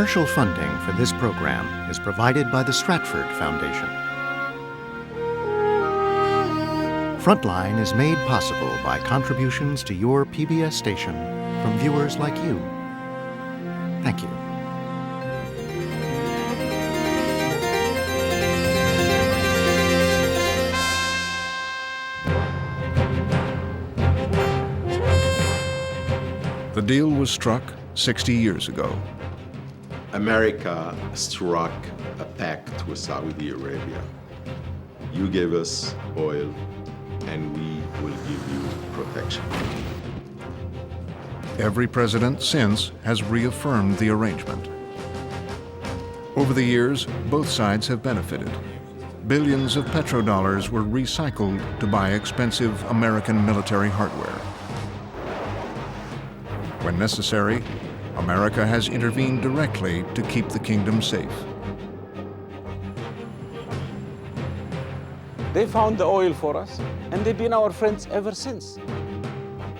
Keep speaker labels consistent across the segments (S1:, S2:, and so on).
S1: Partial funding for this program is provided by the Stratford Foundation. Frontline is made possible by contributions to your PBS station from viewers like you. Thank you.
S2: The deal was struck 60 years ago.
S3: America struck a pact with Saudi Arabia. You give us oil, and we will give you protection.
S2: Every president since has reaffirmed the arrangement. Over the years, both sides have benefited. Billions of petrodollars were recycled to buy expensive American military hardware. When necessary, America has intervened directly to keep the kingdom safe.
S4: They found the oil for us, and they've been our friends ever since.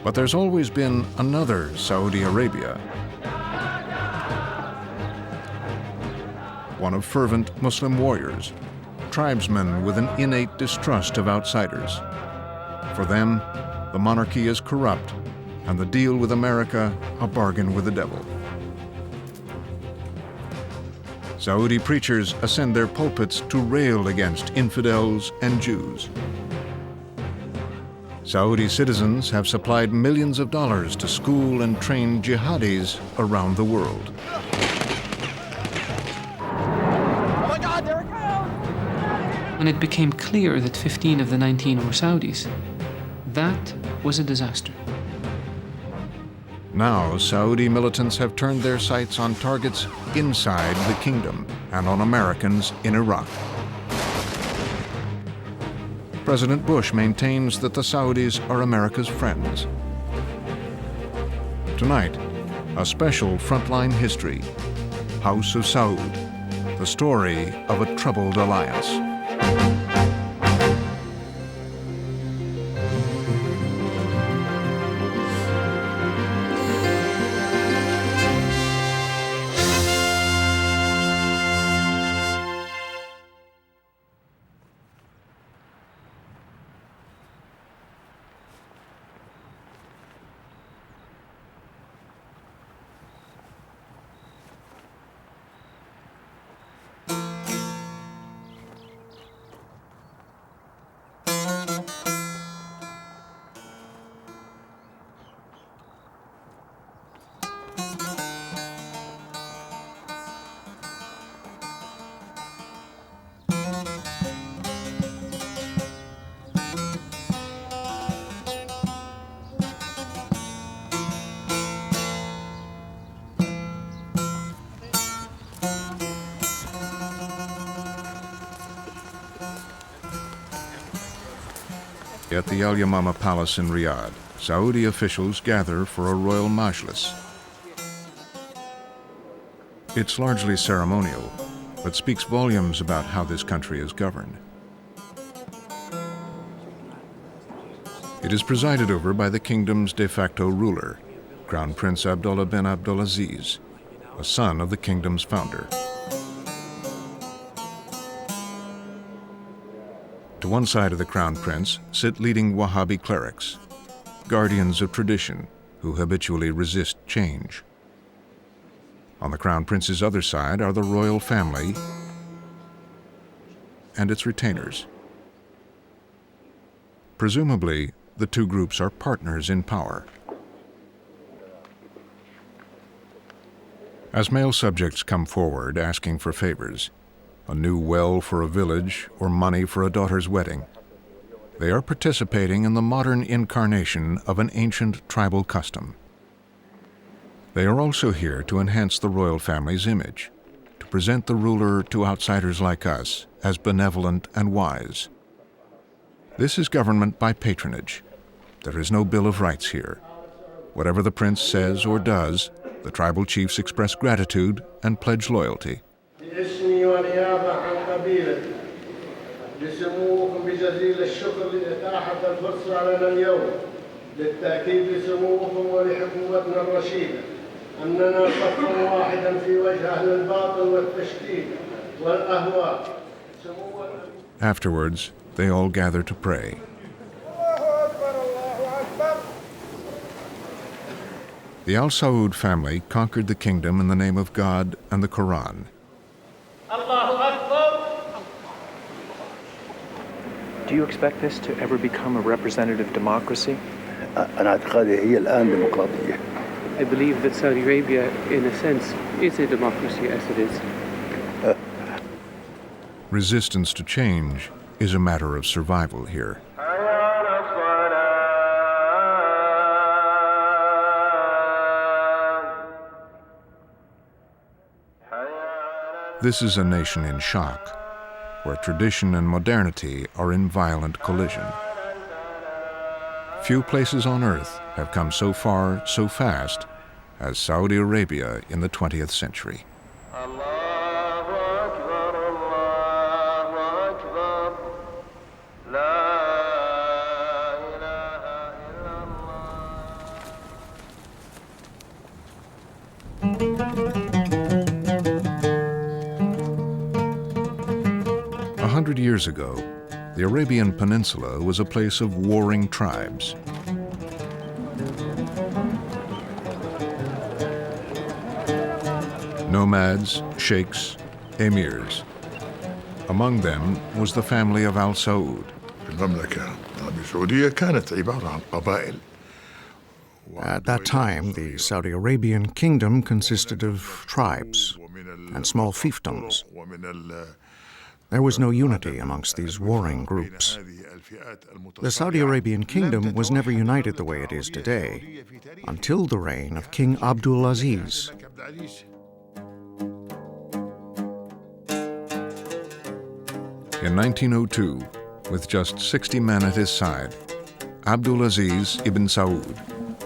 S2: But there's always been another Saudi Arabia. One of fervent Muslim warriors, tribesmen with an innate distrust of outsiders. For them, the monarchy is corrupt, and the deal with America a bargain with the devil. Saudi preachers ascend their pulpits to rail against infidels and Jews. Saudi citizens have supplied millions of dollars to school and train jihadis around the world.
S5: Oh my God, there it goes!
S6: When it became clear that 15 of the 19 were Saudis, that was a disaster.
S2: Now, Saudi militants have turned their sights on targets inside the kingdom and on Americans in Iraq. President Bush maintains that the Saudis are America's friends. Tonight, a special Frontline history, House of Saud, the story of a troubled alliance. At the Al Yamama Palace in Riyadh, Saudi officials gather for a royal majlis. It's largely ceremonial, but speaks volumes about how this country is governed. It is presided over by the kingdom's de facto ruler, Crown Prince Abdullah bin Abdulaziz, a son of the kingdom's founder. To one side of the Crown Prince sit leading Wahhabi clerics, guardians of tradition who habitually resist change. On the Crown Prince's other side are the royal family and its retainers. Presumably, the two groups are partners in power. As male subjects come forward asking for favors, a new well for a village, or money for a daughter's wedding, they are participating in the modern incarnation of an ancient tribal custom. They are also here to enhance the royal family's image, to present the ruler to outsiders like us as benevolent and wise. This is government by patronage. There is no Bill of Rights here. Whatever the prince says or does, the tribal chiefs express gratitude and pledge loyalty.
S7: باسمي والنيابة عن قبيلتي لسموكم بجزيل الشكر لإتاحة الفرصة لنا اليوم للتأكيد لسموكم ولحكومتنا الرشيدة أننا صف واحدا في وجه أهل الباطل والتشكيك والأهواء.
S2: Afterwards, they all gather to pray. The Al Saud family conquered the kingdom in the name of God and the Quran.
S8: Do you expect this to ever become a representative democracy?
S9: أنا اعتقادي هي الآن ديمقراطية.
S6: I believe that Saudi Arabia, in a sense, is a democracy as it is.
S2: Resistance to change is a matter of survival here. This is a nation in shock, where tradition and modernity are in violent collision. Few places on earth have come so far, so fast, as Saudi Arabia in the 20th century. Years ago, the Arabian Peninsula was a place of warring tribes. Nomads, sheikhs, emirs. Among them was the family of Al Saud.
S1: At that time, the Saudi Arabian kingdom consisted of tribes and small fiefdoms. There was no unity amongst these warring groups. The Saudi Arabian kingdom was never united the way it is today, until the reign of King Abdul Aziz.
S2: In 1902, with just 60 men at his side, Abdul Aziz ibn Saud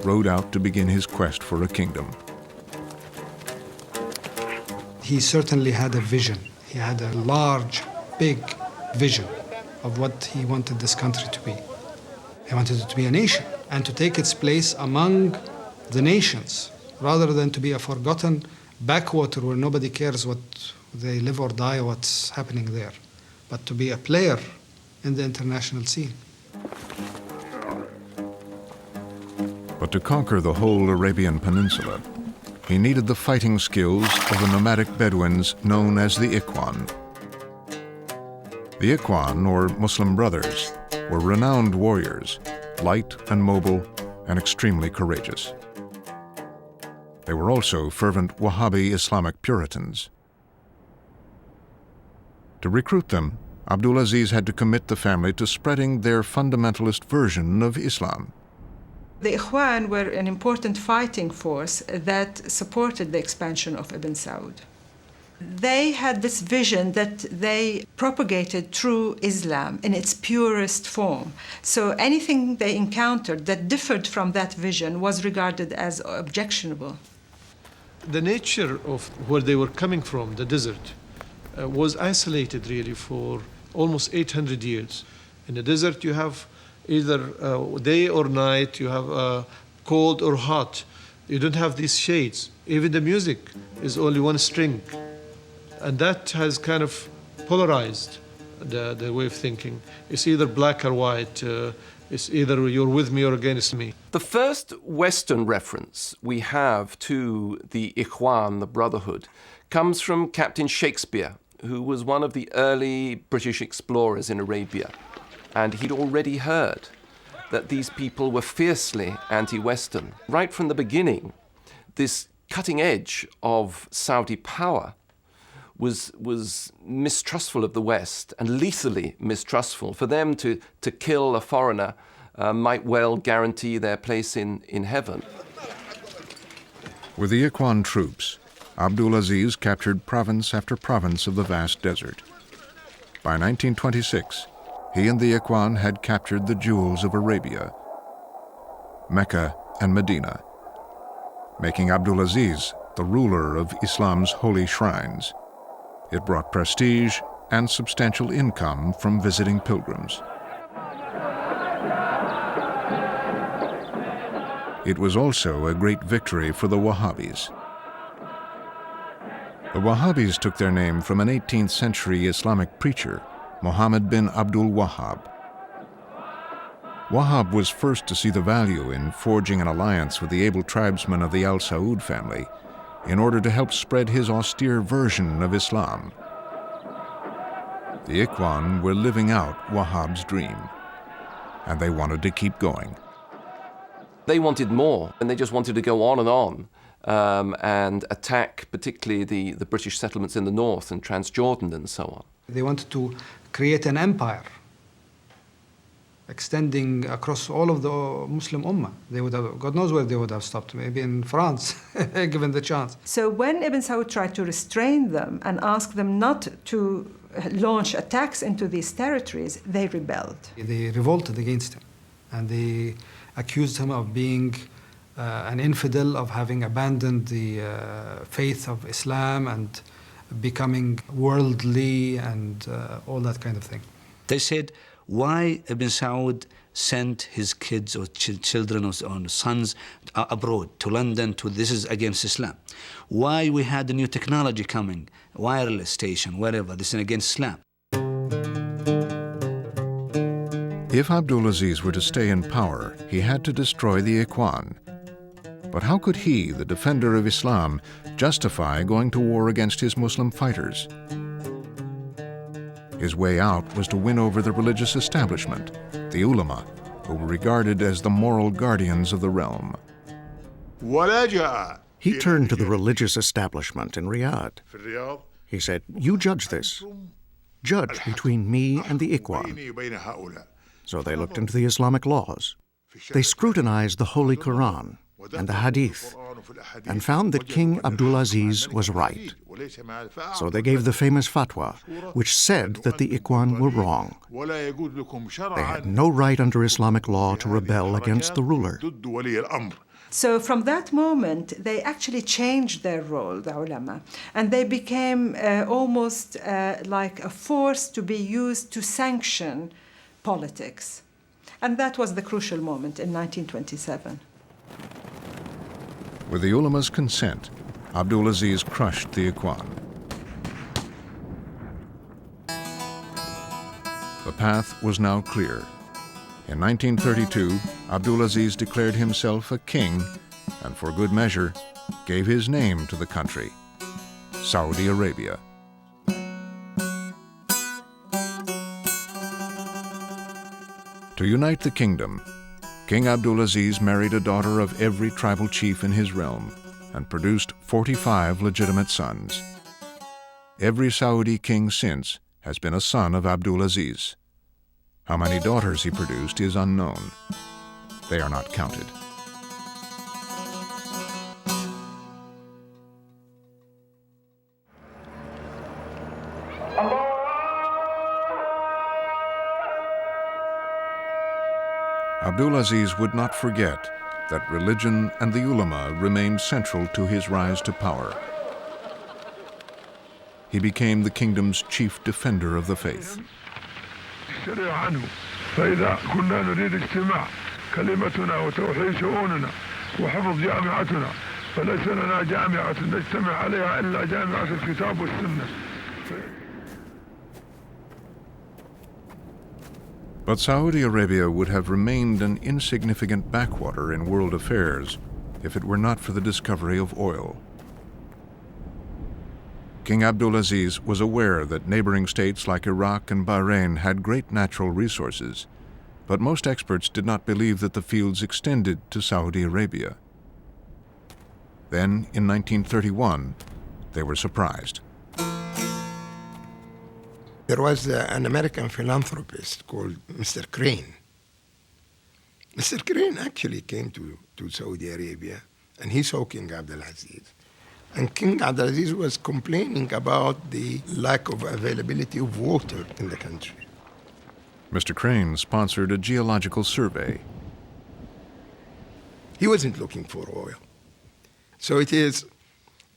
S2: rode out to begin his quest for a kingdom.
S10: He certainly had a vision. He had a large, big vision of what he wanted this country to be. He wanted it to be a nation and to take its place among the nations, rather than to be a forgotten backwater where nobody cares what they live or die, what's happening there, but to be a player in the international scene.
S2: But to conquer the whole Arabian Peninsula, he needed the fighting skills of the nomadic Bedouins known as the Ikhwan. The Ikhwan, or Muslim Brothers, were renowned warriors, light and mobile and extremely courageous. They were also fervent Wahhabi Islamic Puritans. To recruit them, Abdul Aziz had to commit the family to spreading their fundamentalist version of Islam.
S11: The Ikhwan were an important fighting force that supported the expansion of Ibn Saud. They had this vision that they propagated true Islam in its purest form. So anything they encountered that differed from that vision was regarded as objectionable.
S12: The nature of where they were coming from, the desert, was isolated really for almost 800 years. In the desert you have either day or night, you have cold or hot. You don't have these shades. Even the music is only one string. And that has kind of polarized the way of thinking. It's either black or white. It's either you're with me or against me.
S13: The first Western reference we have to the Ikhwan, the Brotherhood, comes from Captain Shakespeare, who was one of the early British explorers in Arabia. And he'd already heard that these people were fiercely anti-Western. Right from the beginning, this cutting edge of Saudi power was mistrustful of the West and lethally mistrustful. For them to kill a foreigner might well guarantee their place in heaven.
S2: With the Ikhwan troops, Abdul Aziz captured province after province of the vast desert. By 1926, he and the Ikhwan had captured the jewels of Arabia, Mecca and Medina, making Abdul Aziz the ruler of Islam's holy shrines. It brought prestige and substantial income from visiting pilgrims. It was also a great victory for the Wahhabis. The Wahhabis took their name from an 18th century Islamic preacher, Muhammad bin Abdul Wahhab. Wahhab was first to see the value in forging an alliance with the able tribesmen of the Al Saud family in order to help spread his austere version of Islam. The Ikhwan were living out Wahhab's dream, and they wanted to keep going.
S13: They wanted more, and they just wanted to go on and attack particularly the British settlements in the north and Transjordan and so on.
S10: They wanted to create an empire extending across all of the Muslim Ummah. They would have, God knows where they would have stopped, maybe in France, given the chance.
S11: So when Ibn Saud tried to restrain them and ask them not to launch attacks into these territories, they rebelled.
S10: They revolted against him, and they accused him of being an infidel, of having abandoned the faith of Islam and becoming worldly and all that kind of thing.
S14: They said, why Ibn Saud sent his kids or children or sons abroad to London, this is against Islam. Why we had the new technology coming, wireless station, whatever, this is against Islam.
S2: If Abdulaziz were to stay in power, he had to destroy the Ikhwan. But how could he, the defender of Islam, justify going to war against his Muslim fighters? His way out was to win over the religious establishment, the ulama, who were regarded as the moral guardians of the realm.
S1: He turned to the religious establishment in Riyadh. He said, "You judge this. Judge between me and the Ikhwan." So they looked into the Islamic laws. They scrutinized the Holy Quran and the Hadith and found that King Abdulaziz was right. So they gave the famous fatwa, which said that the Ikhwan were wrong. They had no right under Islamic law to rebel against the ruler.
S11: So from that moment, they actually changed their role, the ulama, and they became almost like a force to be used to sanction politics. And that was the crucial moment in 1927.
S2: With the ulama's consent, Abdulaziz crushed the Ikhwan. The path was now clear. In 1932, Abdulaziz declared himself a king and, for good measure, gave his name to the country, Saudi Arabia. To unite the kingdom, King Abdulaziz married a daughter of every tribal chief in his realm and produced 45 legitimate sons. Every Saudi king since has been a son of Abdulaziz. How many daughters he produced is unknown. They are not counted. Abdulaziz would not forget that religion and the ulama remained central to his rise to power. He became the kingdom's chief defender of the faith.
S15: فإذا كنا نريد اجتماع كلمتنا وتوحيد شؤوننا وحفظ جامعتنا فليس لنا جامعة نجتمع عليها إلا جامعة الكتاب والسنة.
S2: But Saudi Arabia would have remained an insignificant backwater in world affairs if it were not for the discovery of oil. King Abdulaziz was aware that neighboring states like Iraq and Bahrain had great natural resources, but most experts did not believe that the fields extended to Saudi Arabia. Then, in 1931, they were surprised.
S16: There was an American philanthropist called Mr. Crane. Mr. Crane actually came to Saudi Arabia, and he saw King Abdulaziz. And King Abdulaziz was complaining about the lack of availability of water in the country.
S2: Mr. Crane sponsored a geological survey.
S16: He wasn't looking for oil. So it is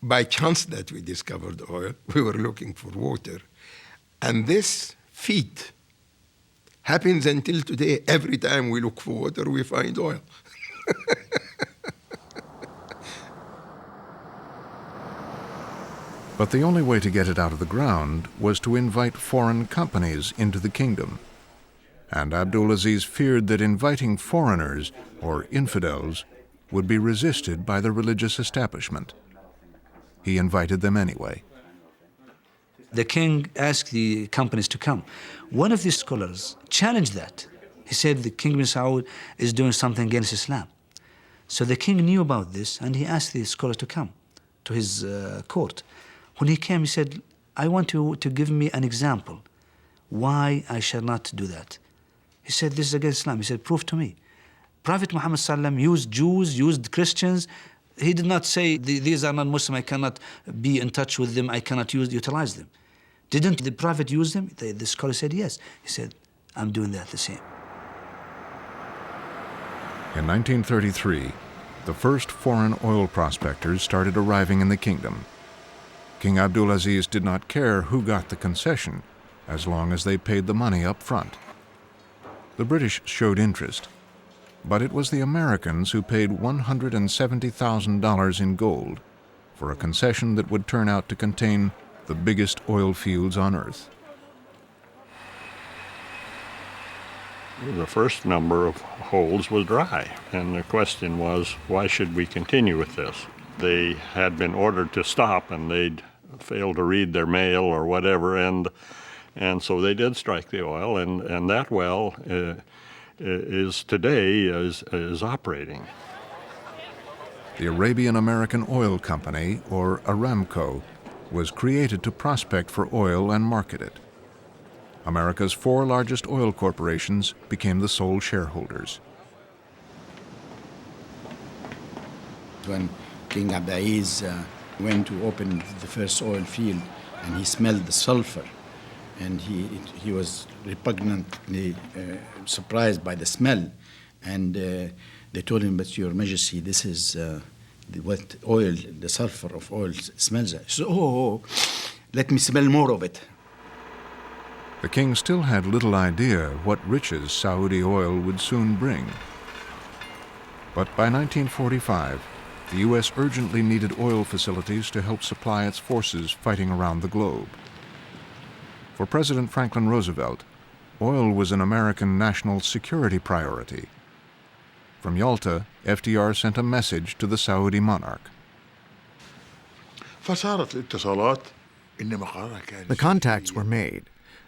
S16: by chance that we discovered oil. We were looking for water. And this feat happens until today. Every time we look for water, we find oil.
S2: But the only way to get it out of the ground was to invite foreign companies into the kingdom. And Abdulaziz feared that inviting foreigners, or infidels, would be resisted by the religious establishment. He invited them anyway.
S14: The king asked the companies to come. One of the scholars challenged that. He said the King bin Saud is doing something against Islam. So the king knew about this, and he asked the scholar to come to his court. When he came, he said, I want you to give me an example why I shall not do that. He said, this is against Islam. He said, prove to me. Prophet Muhammad ﷺ used Jews, used Christians. He did not say, these are not Muslim, I cannot be in touch with them, I cannot utilize them. Didn't the Prophet use them? The scholar said, yes. He said, I'm doing that the same.
S2: In 1933, the first foreign oil prospectors started arriving in the kingdom. King Abdulaziz did not care who got the concession, as long as they paid the money up front. The British showed interest, but it was the Americans who paid $170,000 in gold for a concession that would turn out to contain the biggest oil fields on Earth.
S17: The first number of holes was dry, and the question was, why should we continue with this? They had been ordered to stop, and they'd failed to read their mail or whatever, and so they did strike the oil, and that well is operating.
S2: The Arabian American Oil Company, or Aramco, was created to prospect for oil and market it. America's 4 largest oil corporations became the sole shareholders.
S18: When King Abdulaziz went to open the first oil field, and he smelled the sulfur, and he was repugnantly surprised by the smell, and they told him, but Your Majesty, this is what oil, the sulfur of oil smells like. So, let me smell more of it.
S2: The king still had little idea what riches Saudi oil would soon bring. But by 1945, the U.S. urgently needed oil facilities to help supply its forces fighting around the globe. For President Franklin Roosevelt, oil was an American national security priority. From Yalta, FDR sent a message to the Saudi monarch.
S1: The contacts were made,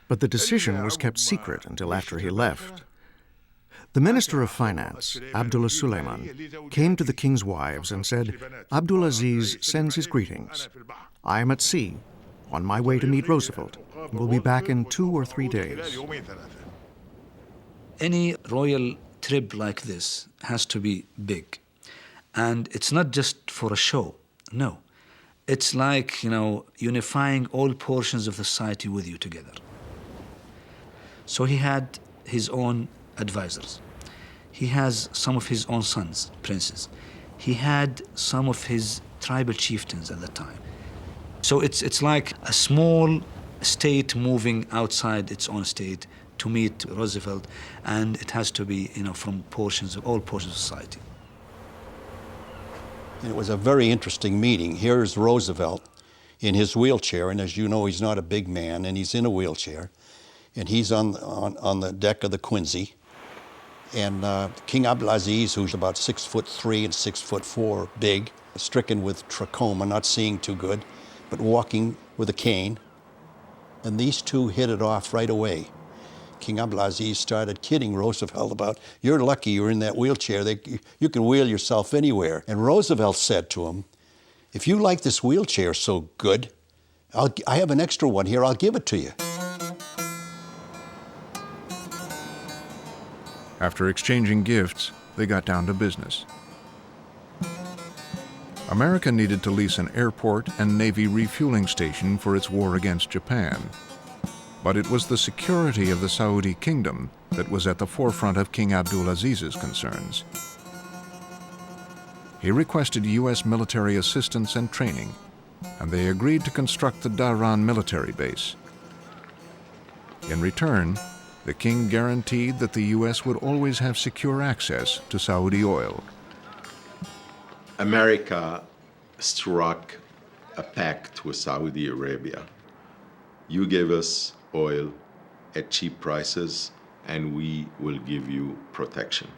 S1: but the decision was kept secret until after he left. The Minister of Finance, Abdullah Suleiman, came to the king's wives and said, Abdulaziz sends his greetings. I am at sea, on my way to meet Roosevelt, and will be back in 2 or 3 days.
S14: Any royal trip like this has to be big. And it's not just for a show, no. It's like, unifying all portions of the society with you together. So he had his own advisors. He has some of his own sons, princes. He had some of his tribal chieftains at that time. So it's like a small state moving outside its own state to meet Roosevelt, and it has to be, from all portions of society.
S19: It was a very interesting meeting. Here's Roosevelt in his wheelchair, and as you know, he's not a big man, and he's in a wheelchair, and he's on the deck of the Quincy, and King Abdulaziz, who's about 6'3" and 6'4", big, stricken with trachoma, not seeing too good, but walking with a cane, and these two hit it off right away. King Abdulaziz started kidding Roosevelt about, you're lucky you're in that wheelchair. You can wheel yourself anywhere. And Roosevelt said to him, if you like this wheelchair so good, I have an extra one here, I'll give it to you.
S2: After exchanging gifts, they got down to business. America needed to lease an airport and Navy refueling station for its war against Japan. But it was the security of the Saudi kingdom that was at the forefront of King Abdulaziz's concerns. He requested U.S. military assistance and training, and they agreed to construct the Dhahran military base. In return, the king guaranteed that the U.S. would always have secure access to Saudi oil.
S3: America struck a pact with Saudi Arabia. You give us oil at cheap prices, and we will give you protection.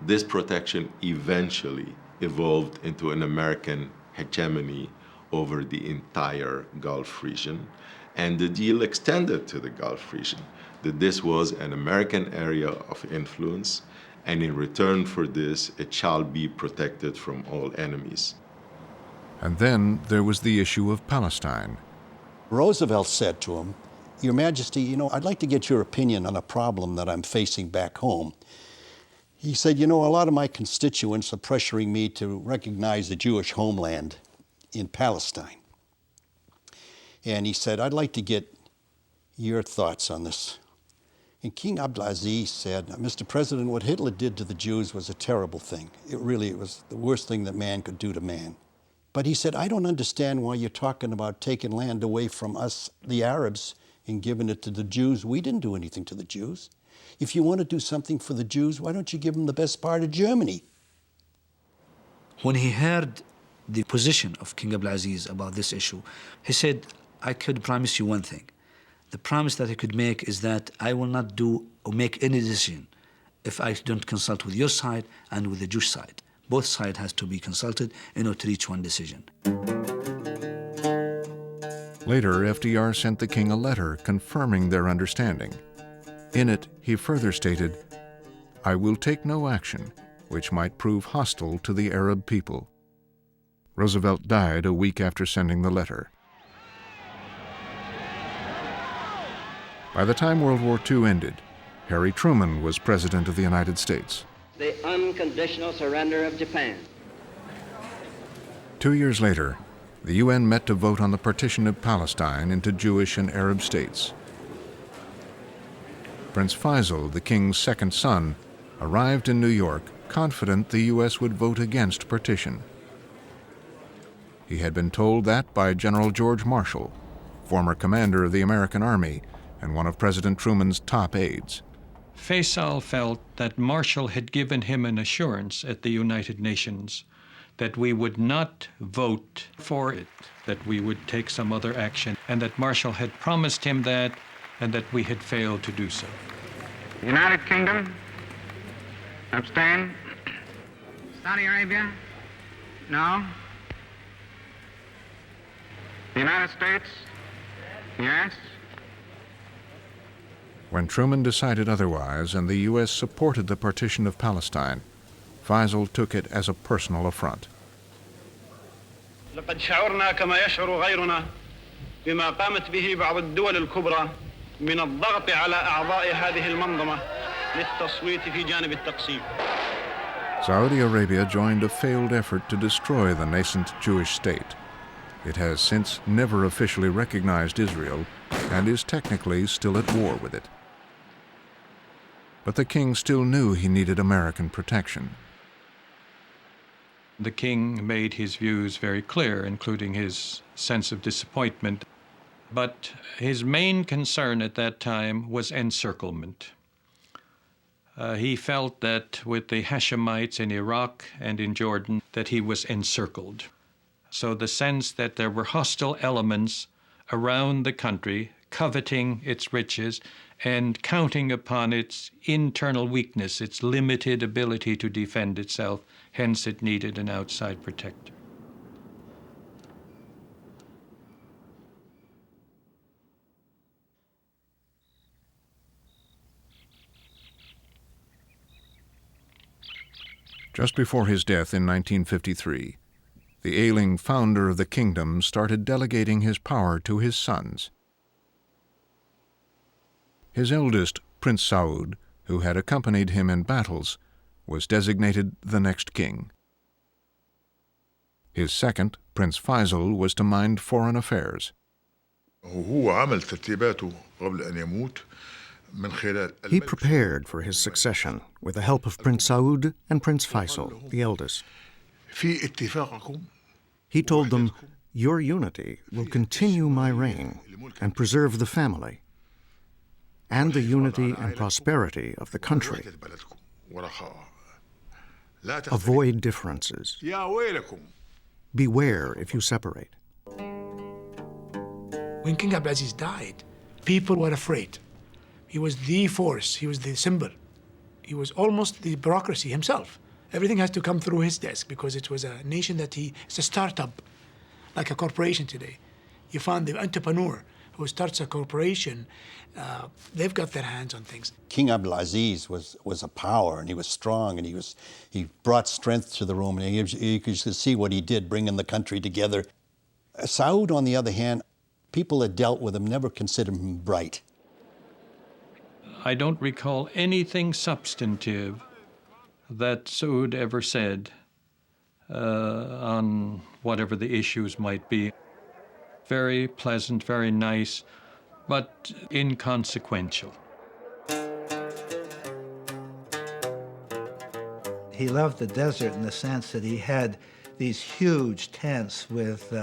S3: This protection eventually evolved into an American hegemony over the entire Gulf region, and the deal extended to the Gulf region, that this was an American area of influence, and in return for this, it shall be protected from all enemies.
S2: And then there was the issue of Palestine.
S19: Roosevelt said to him, "Your Majesty, you know, I'd like to get your opinion on a problem that I'm facing back home." He said, "You know, a lot of my constituents are pressuring me to recognize the Jewish homeland in Palestine." And he said, "I'd like to get your thoughts on this." And King Abdulaziz said, "Mr. President, what Hitler did to the Jews was a terrible thing. It was the worst thing that man could do to man." But he said, "I don't understand why you're talking about taking land away from us, the Arabs, and giving it to the Jews. We didn't do anything to the Jews. If you want to do something for the Jews, why don't you give them the best part of Germany?"
S14: When he heard the position of King Abdulaziz about this issue, he said, "I could promise you one thing. The promise that I could make is that I will not do or make any decision if I don't consult with your side and with the Jewish side. Both sides has to be consulted in order to reach one decision."
S2: Later, FDR sent the king a letter confirming their understanding. In it, he further stated, "I will take no action which might prove hostile to the Arab people." Roosevelt died a week after sending the letter. By the time World War II ended, Harry Truman was President of the United States.
S20: The unconditional surrender of Japan.
S2: 2 years later, the UN met to vote on the partition of Palestine into Jewish and Arab states. Prince Faisal, the king's second son, arrived in New York confident the U.S. would vote against partition. He had been told that by General George Marshall, former commander of the American Army and one of President Truman's top aides.
S21: Faisal felt that Marshall had given him an assurance at the United Nations that we would not vote for it, that we would take some other action, and that Marshall had promised him that, and that we had failed to do so.
S22: United Kingdom, abstain. Saudi Arabia, no. The United States, yes.
S2: When Truman decided otherwise and the U.S. supported the partition of Palestine, Faisal took it as a personal affront.
S22: لقد شعرنا كما يشعر غيرنا بما قامت به بعض الدول الكبرى من الضغط على أعضاء هذه المنظمة للتصويت في جانب التقسيم.
S2: Saudi Arabia joined a failed effort to destroy the nascent Jewish state. It has since never officially recognized Israel and is technically still at war with it. But the king still knew he needed American protection.
S21: The king made his views very clear, including his sense of disappointment. But his main concern at that time was encirclement. He felt that with the Hashemites in Iraq and in Jordan, that he was encircled. So the sense that there were hostile elements around the country, coveting its riches and counting upon its internal weakness, its limited ability to defend itself, hence it needed an outside protector.
S2: Just before his death in 1953, the ailing founder of the kingdom started delegating his power to his sons. His eldest, Prince Saud, who had accompanied him in battles, was designated the next king. His second, Prince Faisal, was to mind foreign affairs.
S1: He prepared for his succession with the help of Prince Saud and Prince Faisal, the eldest. He told them, "Your unity will continue my reign and preserve the family and the unity and prosperity of the country. Avoid differences. Beware if you separate."
S4: When King Abdulaziz died, people were afraid. He was the force, he was the symbol. He was almost the bureaucracy himself. Everything has to come through his desk because it was a nation it's a startup, like a corporation today. You find the entrepreneur who starts a corporation, they've got their hands on things.
S19: King Abdulaziz was a power, and he was strong, and he brought strength to the room, and you could see what he did, bringing the country together. Saud, on the other hand, people that dealt with him never considered him bright.
S21: I don't recall anything substantive that Saud ever said on whatever the issues might be. Very pleasant, very nice, but inconsequential.
S5: He loved the desert in the sense that he had these huge tents with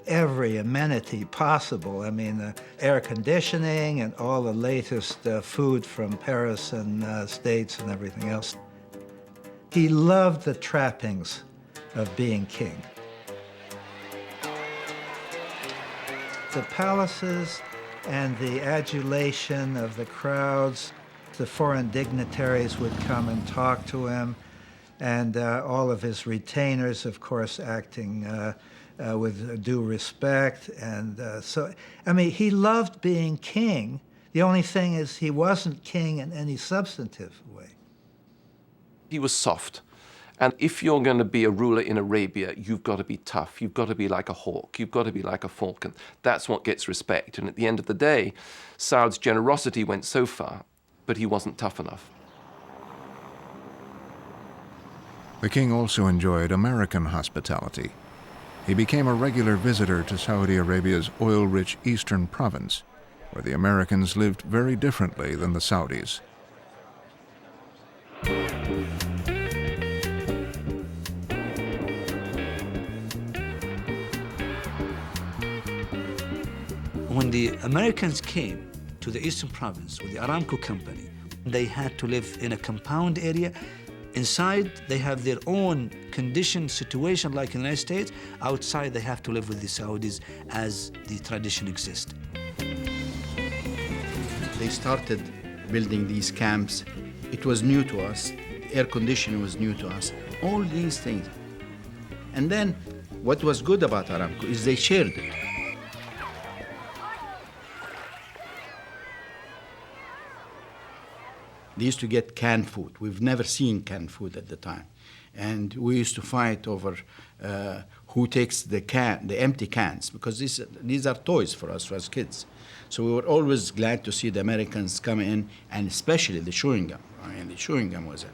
S5: every amenity possible. I mean, air conditioning and all the latest food from Paris and States and everything else. He loved the trappings of being king. The palaces and the adulation of the crowds, the foreign dignitaries would come and talk to him, and all of his retainers, of course, acting with due respect. And so, I mean, he loved being king. The only thing is he wasn't king in any substantive way.
S13: He was soft. And if you're going to be a ruler in Arabia, you've got to be tough. You've got to be like a hawk. You've got to be like a falcon. That's what gets respect. And at the end of the day, Saud's generosity went so far, but he wasn't tough enough.
S2: The king also enjoyed American hospitality. He became a regular visitor to Saudi Arabia's oil-rich eastern province, where the Americans lived very differently than the Saudis.
S14: When the Americans came to the eastern province with the Aramco company, they had to live in a compound area. Inside, they have their own conditioned situation like in the United States. Outside, they have to live with the Saudis as the tradition exists.
S18: They started building these camps. It was new to us. Air conditioning was new to us. All these things. And then what was good about Aramco is they shared it. They used to get canned food. We've never seen canned food at the time. And we used to fight over who takes the empty cans, because these are toys for us as kids. So we were always glad to see the Americans come in, and especially the chewing gum. I mean, the chewing gum was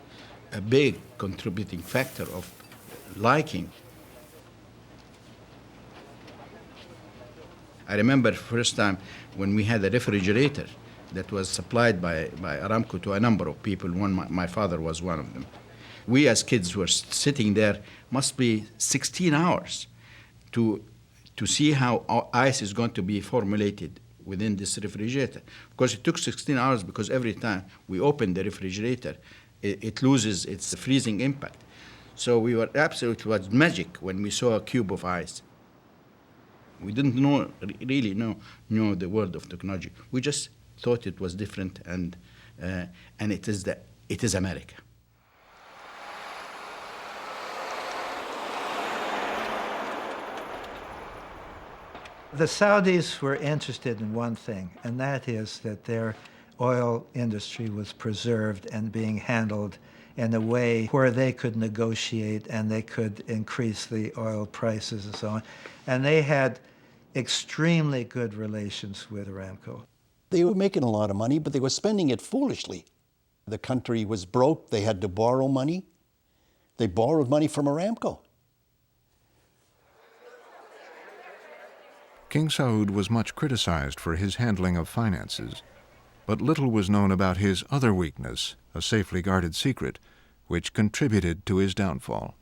S18: a big contributing factor of liking. I remember the first time when we had a refrigerator that was supplied by Aramco to a number of people. My father was one of them. We as kids were sitting there, must be 16 hours to see how ice is going to be formulated within this refrigerator. Of course, it took 16 hours because every time we opened the refrigerator, it loses its freezing impact. So we were absolutely, it was magic when we saw a cube of ice. We didn't really know the world of technology. We just thought it was different, and it is America.
S5: The Saudis were interested in one thing, and that is that their oil industry was preserved and being handled in a way where they could negotiate and they could increase the oil prices and so on. And they had extremely good relations with Aramco.
S19: They were making a lot of money, but they were spending it foolishly. The country was broke. They had to borrow money. They borrowed money from Aramco.
S2: King Saud was much criticized for his handling of finances, but little was known about his other weakness, a safely guarded secret, which contributed to his downfall.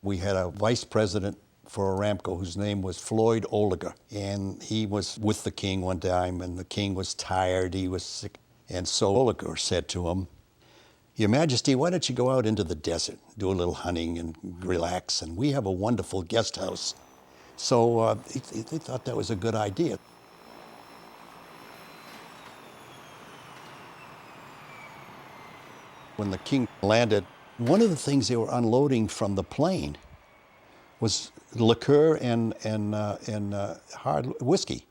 S19: We had a vice president for Aramco whose name was Floyd Oliger, and he was with the king one time, and the king was tired, he was sick, and so Oliger said to him, "Your Majesty, why don't you go out into the desert, do a little hunting and relax, and we have a wonderful guest house So they thought that was a good idea. When the king landed, one of the things they were unloading from the plane was liqueur and hard whiskey.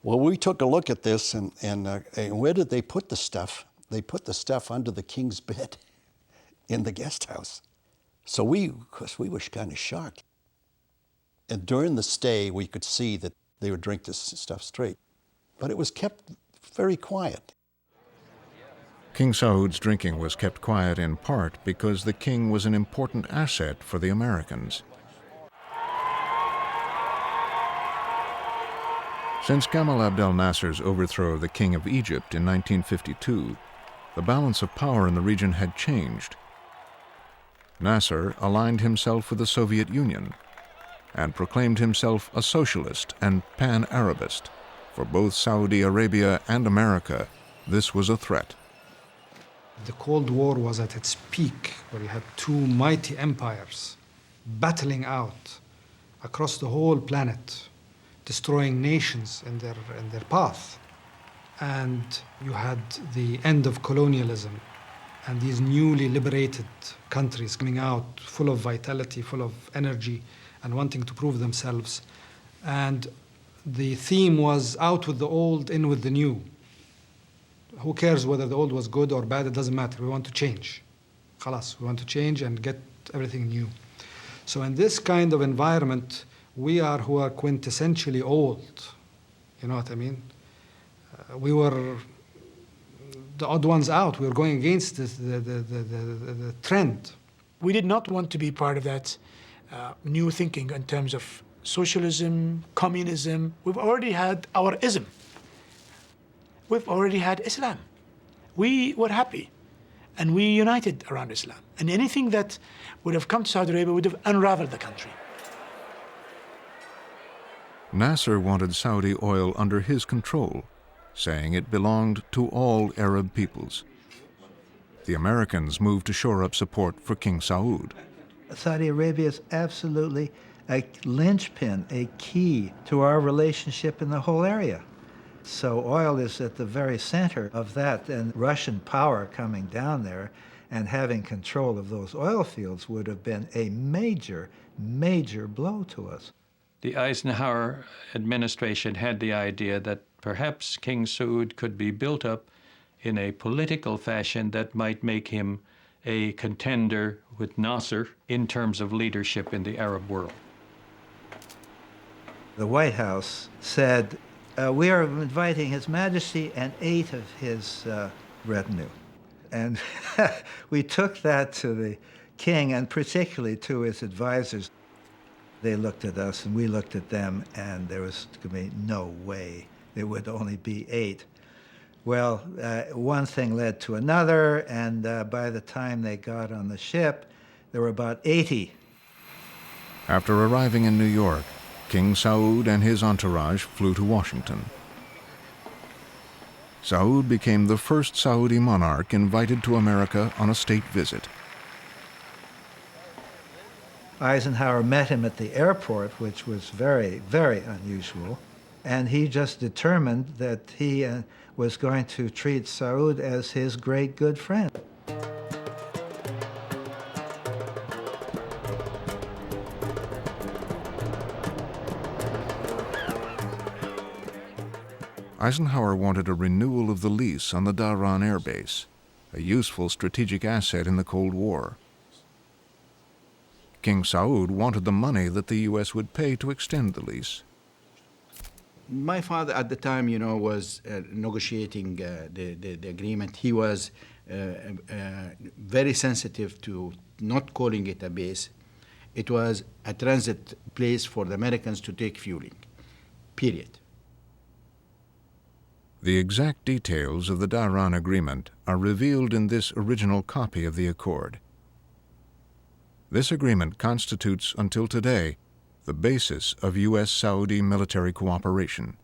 S19: Well, we took a look at this, and where did they put the stuff? They put the stuff under the king's bed in the guest house. So we were kind of shocked. And during the stay, we could see that they would drink this stuff straight. But it was kept very quiet.
S2: King Saud's drinking was kept quiet in part because the king was an important asset for the Americans. Since Gamal Abdel Nasser's overthrow of the King of Egypt in 1952, the balance of power in the region had changed. Nasser aligned himself with the Soviet Union and proclaimed himself a socialist and pan-Arabist. For both Saudi Arabia and America, this was a threat.
S10: The Cold War was at its peak, where you had two mighty empires battling out across the whole planet, destroying nations in their path. And you had the end of colonialism and these newly liberated countries coming out full of vitality, full of energy, and wanting to prove themselves. And the theme was out with the old, in with the new. Who cares whether the old was good or bad? It doesn't matter. We want to change. Khalas, we want to change and get everything new. So in this kind of environment, we are who are quintessentially old. You know what I mean? We were the odd ones out. We were going against the trend.
S4: We did not want to be part of that new thinking in terms of socialism, communism. We've already had our ism. We've already had Islam. We were happy, and we united around Islam. And anything that would have come to Saudi Arabia would have unraveled the country.
S2: Nasser wanted Saudi oil under his control, saying it belonged to all Arab peoples. The Americans moved to shore up support for King Saud.
S5: Saudi Arabia is absolutely a linchpin, a key to our relationship in the whole area. So oil is at the very center of that, and Russian power coming down there and having control of those oil fields would have been a major, major blow to us.
S21: The Eisenhower administration had the idea that perhaps King Saud could be built up in a political fashion that might make him a contender with Nasser in terms of leadership in the Arab world.
S5: The White House said, we are inviting His Majesty and 8 of his retinue. And we took that to the king, and particularly to his advisors. They looked at us and we looked at them, and there was going to be no way it would only be 8. Well, one thing led to another, and by the time they got on the ship, there were about 80.
S2: After arriving in New York, King Saud and his entourage flew to Washington. Saud became the first Saudi monarch invited to America on a state visit.
S5: Eisenhower met him at the airport, which was very, very unusual, and he just determined that he was going to treat Saud as his great good friend.
S2: Eisenhower wanted a renewal of the lease on the Dahran Air Base, a useful strategic asset in the Cold War. King Saud wanted the money that the U.S. would pay to extend the lease.
S18: My father at the time, was negotiating the agreement. He was very sensitive to not calling it a base. It was a transit place for the Americans to take fueling, period.
S2: The exact details of the Dahran Agreement are revealed in this original copy of the accord. This agreement constitutes, until today, the basis of U.S.-Saudi military cooperation.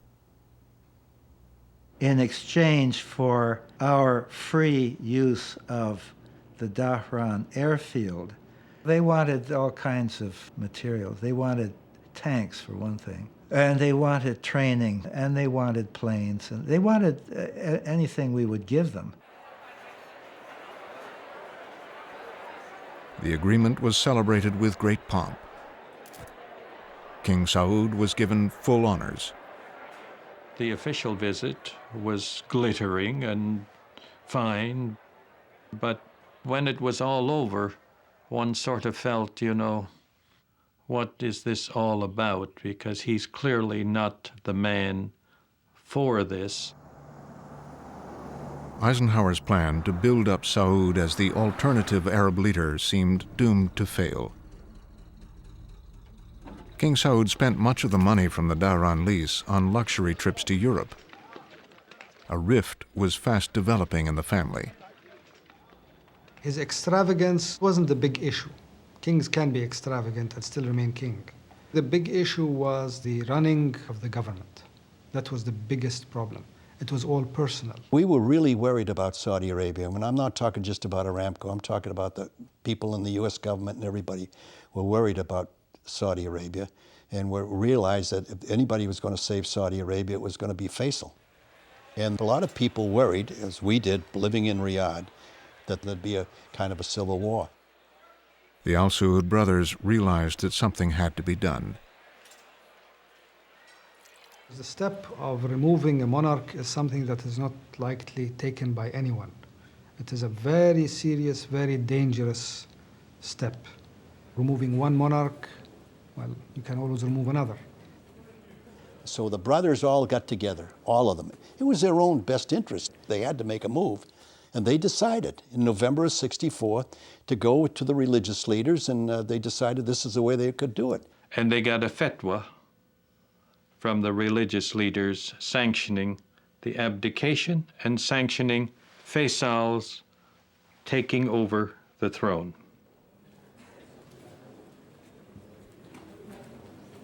S5: In exchange for our free use of the Dahran airfield, They wanted all kinds of materials. They wanted tanks, for one thing. And they wanted training, and they wanted planes, and they wanted anything we would give them.
S2: The agreement was celebrated with great pomp. King Saud was given full honors.
S21: The official visit was glittering and fine, but when it was all over, one sort of felt, you know, what is this all about? Because he's clearly not the man for this.
S2: Eisenhower's plan to build up Saud as the alternative Arab leader seemed doomed to fail. King Saud spent much of the money from the Dahran lease on luxury trips to Europe. A rift was fast developing in the family.
S10: His extravagance wasn't the big issue. Kings can be extravagant and still remain king. The big issue was the running of the government. That was the biggest problem. It was all personal.
S19: We were really worried about Saudi Arabia. And I'm not talking just about Aramco. I'm talking about the people in the U.S. government and everybody were worried about Saudi Arabia. And we realized that if anybody was going to save Saudi Arabia, it was going to be Faisal. And a lot of people worried, as we did, living in Riyadh, that there'd be a kind of a civil war.
S2: The Al Saud brothers realized that something had to be done.
S10: The step of removing a monarch is something that is not likely taken by anyone. It is a very serious, very dangerous step. Removing one monarch, well, you can always remove another.
S19: So the brothers all got together, all of them. It was their own best interest. They had to make a move. And they decided in November of '64 to go to the religious leaders, and they decided this is the way they could do it.
S21: And they got a fatwa from the religious leaders sanctioning the abdication and sanctioning Faisal's taking over the throne.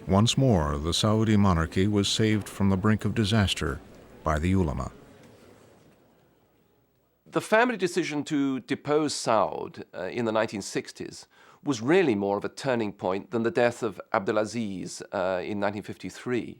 S2: Once more, the Saudi monarchy was saved from the brink of disaster by the ulama.
S13: The family decision to depose Saud in the 1960s was really more of a turning point than the death of Abdulaziz in 1953,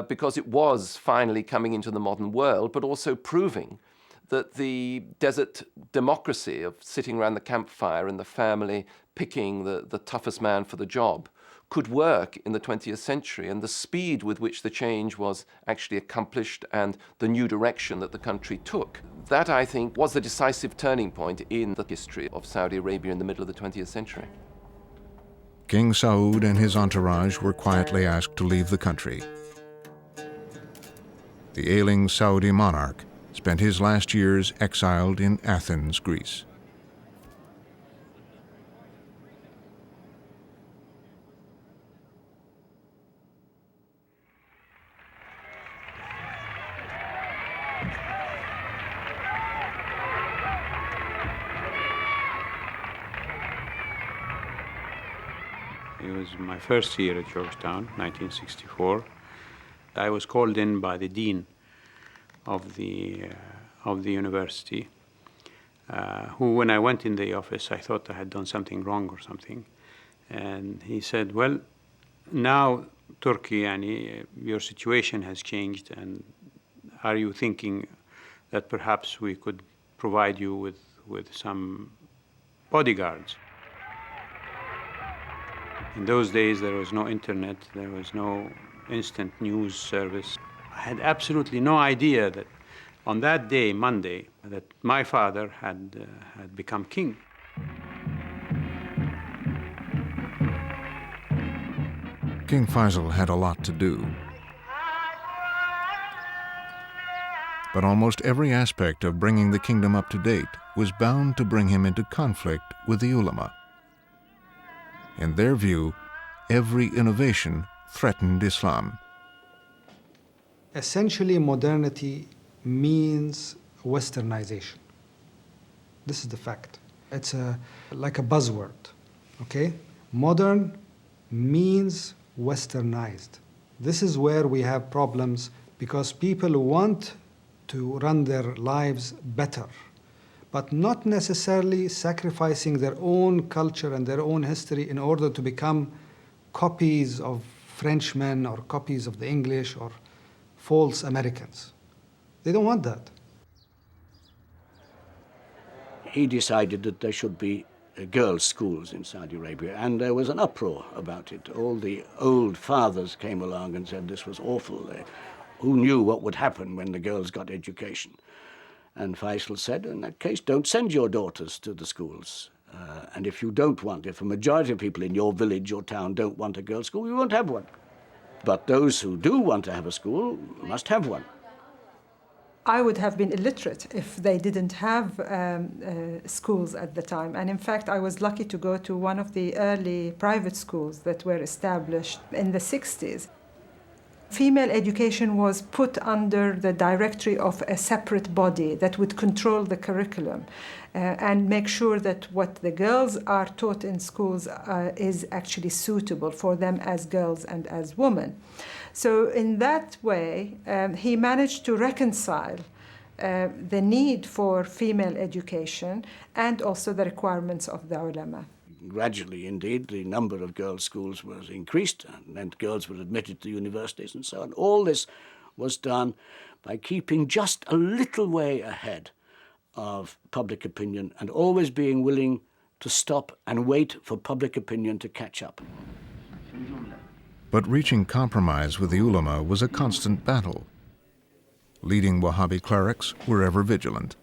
S13: because it was finally coming into the modern world, but also proving that the desert democracy of sitting around the campfire and the family picking the toughest man for the job could work in the 20th century, and the speed with which the change was actually accomplished and the new direction that the country took. That, I think, was the decisive turning point in the history of Saudi Arabia in the middle of the 20th century.
S2: King Saud and his entourage were quietly asked to leave the country. The ailing Saudi monarch spent his last years exiled in Athens, Greece.
S7: It was my first year at Georgetown, 1964. I was called in by the dean of the university, who, when I went in the office, I thought I had done something wrong or something. And he said, well, now, Turkey, your situation has changed, and are you thinking that perhaps we could provide you with some bodyguards? In those days, there was no internet, there was no instant news service. I had absolutely no idea that on that day, Monday, that my father had become king.
S2: King Faisal had a lot to do. But almost every aspect of bringing the kingdom up to date was bound to bring him into conflict with the ulama. In their view, every innovation threatened Islam.
S10: Essentially, modernity means westernization. This is the fact. It's like a buzzword, okay? Modern means westernized. This is where we have problems, because people want to run their lives better, but not necessarily sacrificing their own culture and their own history in order to become copies of Frenchmen or copies of the English or false Americans. They don't want that.
S8: He decided that there should be girls' schools in Saudi Arabia, and there was an uproar about it. All the old fathers came along and said this was awful. Who knew what would happen when the girls got education? And Faisal said, in that case, don't send your daughters to the schools. And if a majority of people in your village or town don't want a girls' school, you won't have one. But those who do want to have a school must have one.
S11: I would have been illiterate if they didn't have schools at the time. And in fact, I was lucky to go to one of the early private schools that were established in the 60s. Female education was put under the directory of a separate body that would control the curriculum and make sure that what the girls are taught in schools is actually suitable for them as girls and as women. So in that way, he managed to reconcile the need for female education and also the requirements of the ulama.
S8: Gradually, indeed, the number of girls' schools was increased, and girls were admitted to universities and so on. All this was done by keeping just a little way ahead of public opinion and always being willing to stop and wait for public opinion to catch up.
S2: But reaching compromise with the ulama was a constant battle. Leading Wahhabi clerics were ever vigilant.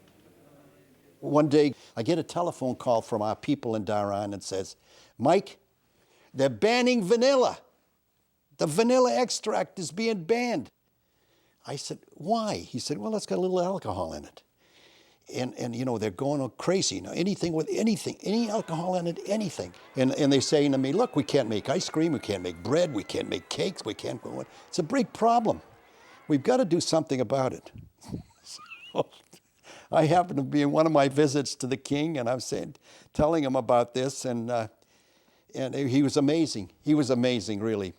S19: One day, I get a telephone call from our people in Dhahran and says, Mike, they're banning vanilla. The vanilla extract is being banned. I said, why? He said, well, it's got a little alcohol in it. And you know, they're going crazy. Now, anything with anything, any alcohol in it, anything. And they're saying to me, look, we can't make ice cream, we can't make bread, we can't make cakes, we can't go on. It's a big problem. We've got to do something about it. So, I happened to be in one of my visits to the king, and I'm telling him about this, and he was amazing. He was amazing, really.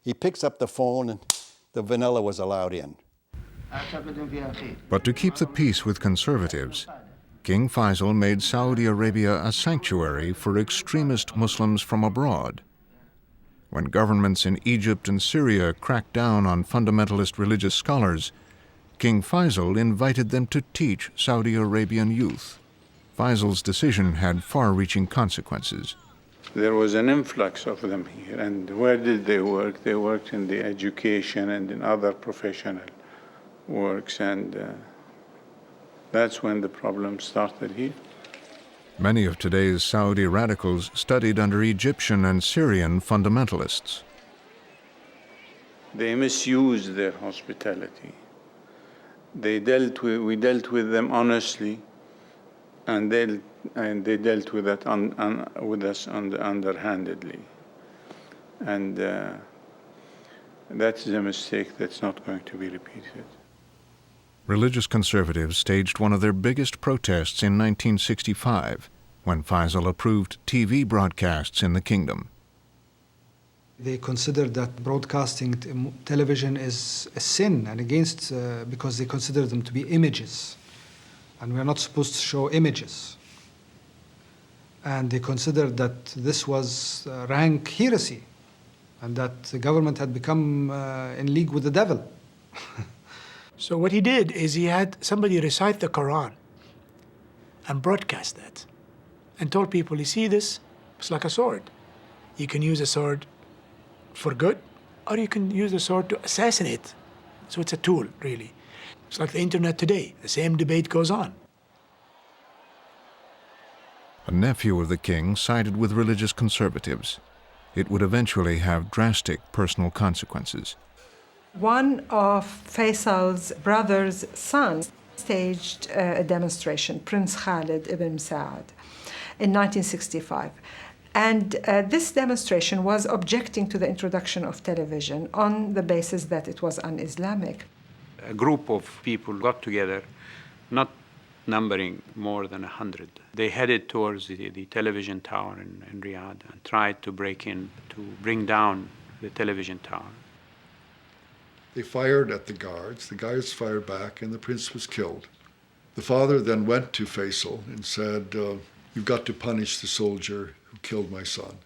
S19: He picks up the phone, and the vanilla was allowed in.
S2: But to keep the peace with conservatives, King Faisal made Saudi Arabia a sanctuary for extremist Muslims from abroad. When governments in Egypt and Syria cracked down on fundamentalist religious scholars, King Faisal invited them to teach Saudi Arabian youth. Faisal's decision had far-reaching consequences.
S7: There was an influx of them here, and where did they work? They worked in the education and in other professional works, and that's when the problem started here.
S2: Many of today's Saudi radicals studied under Egyptian and Syrian fundamentalists.
S7: They misused their hospitality. We dealt with them honestly, and they dealt with that with us underhandedly, and that's a mistake that's not going to be repeated.
S2: Religious conservatives staged one of their biggest protests in 1965, when Faisal approved TV broadcasts in the kingdom.
S10: They considered that broadcasting television is a sin and against, because they consider them to be images. And we're not supposed to show images. And they considered that this was rank heresy and that the government had become in league with the devil.
S4: So what he did is he had somebody recite the Quran and broadcast that and told people, you see this? It's like a sword. You can use a sword for good, or you can use the sword to assassinate. So it's a tool, really. It's like the internet today. The same debate goes on.
S2: A nephew of the king sided with religious conservatives. It would eventually have drastic personal consequences.
S11: One of Faisal's brother's sons staged a demonstration, Prince Khalid ibn Saud, in 1965. And this demonstration was objecting to the introduction of television on the basis that it was un-Islamic.
S7: A group of people got together, not numbering more than 100. They headed towards the television tower in Riyadh and tried to break in, to bring down the television tower.
S9: They fired at the guards fired back, and the prince was killed.
S6: The father then went to Faisal and said, you've got to punish the soldier who killed my son.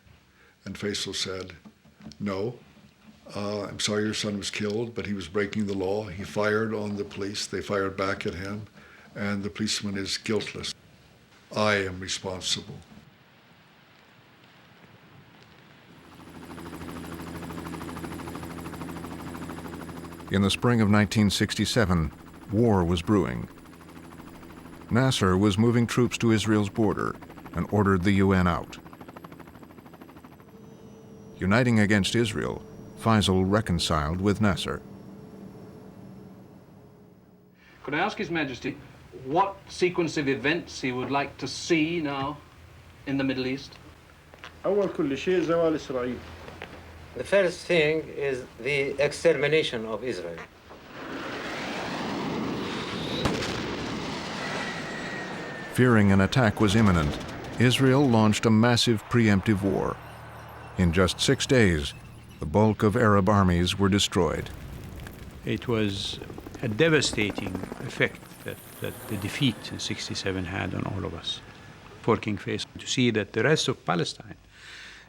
S6: And Faisal said, no, I'm sorry your son was killed, but he was breaking the law. He fired on the police, they fired back at him, and the policeman is guiltless. I am responsible.
S2: In the spring of 1967, war was brewing. Nasser was moving troops to Israel's border and ordered the UN out. Uniting against Israel, Faisal reconciled with Nasser.
S9: Could I ask His Majesty what sequence of events he would like to see now in the Middle East?
S23: The first thing is the extermination of Israel.
S2: Fearing an attack was imminent, Israel launched a massive preemptive war. In just 6 days, the bulk of Arab armies were destroyed.
S7: It was a devastating effect that the defeat in '67 had on all of us. For King Faisal to see that the rest of Palestine,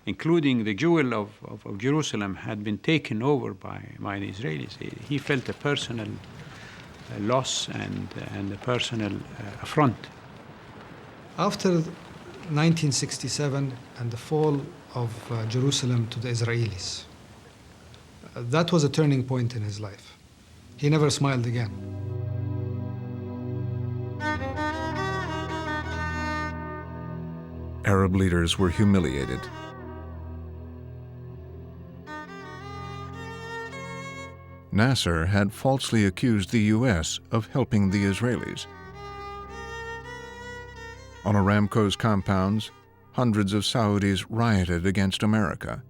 S7: including the jewel of Jerusalem, had been taken over by the Israelis. He felt a personal loss and a personal affront.
S10: After 1967 and the fall of Jerusalem to the Israelis, that was a turning point in his life. He never smiled again.
S2: Arab leaders were humiliated. Nasser had falsely accused the U.S. of helping the Israelis. On Aramco's compounds, hundreds of Saudis rioted against America.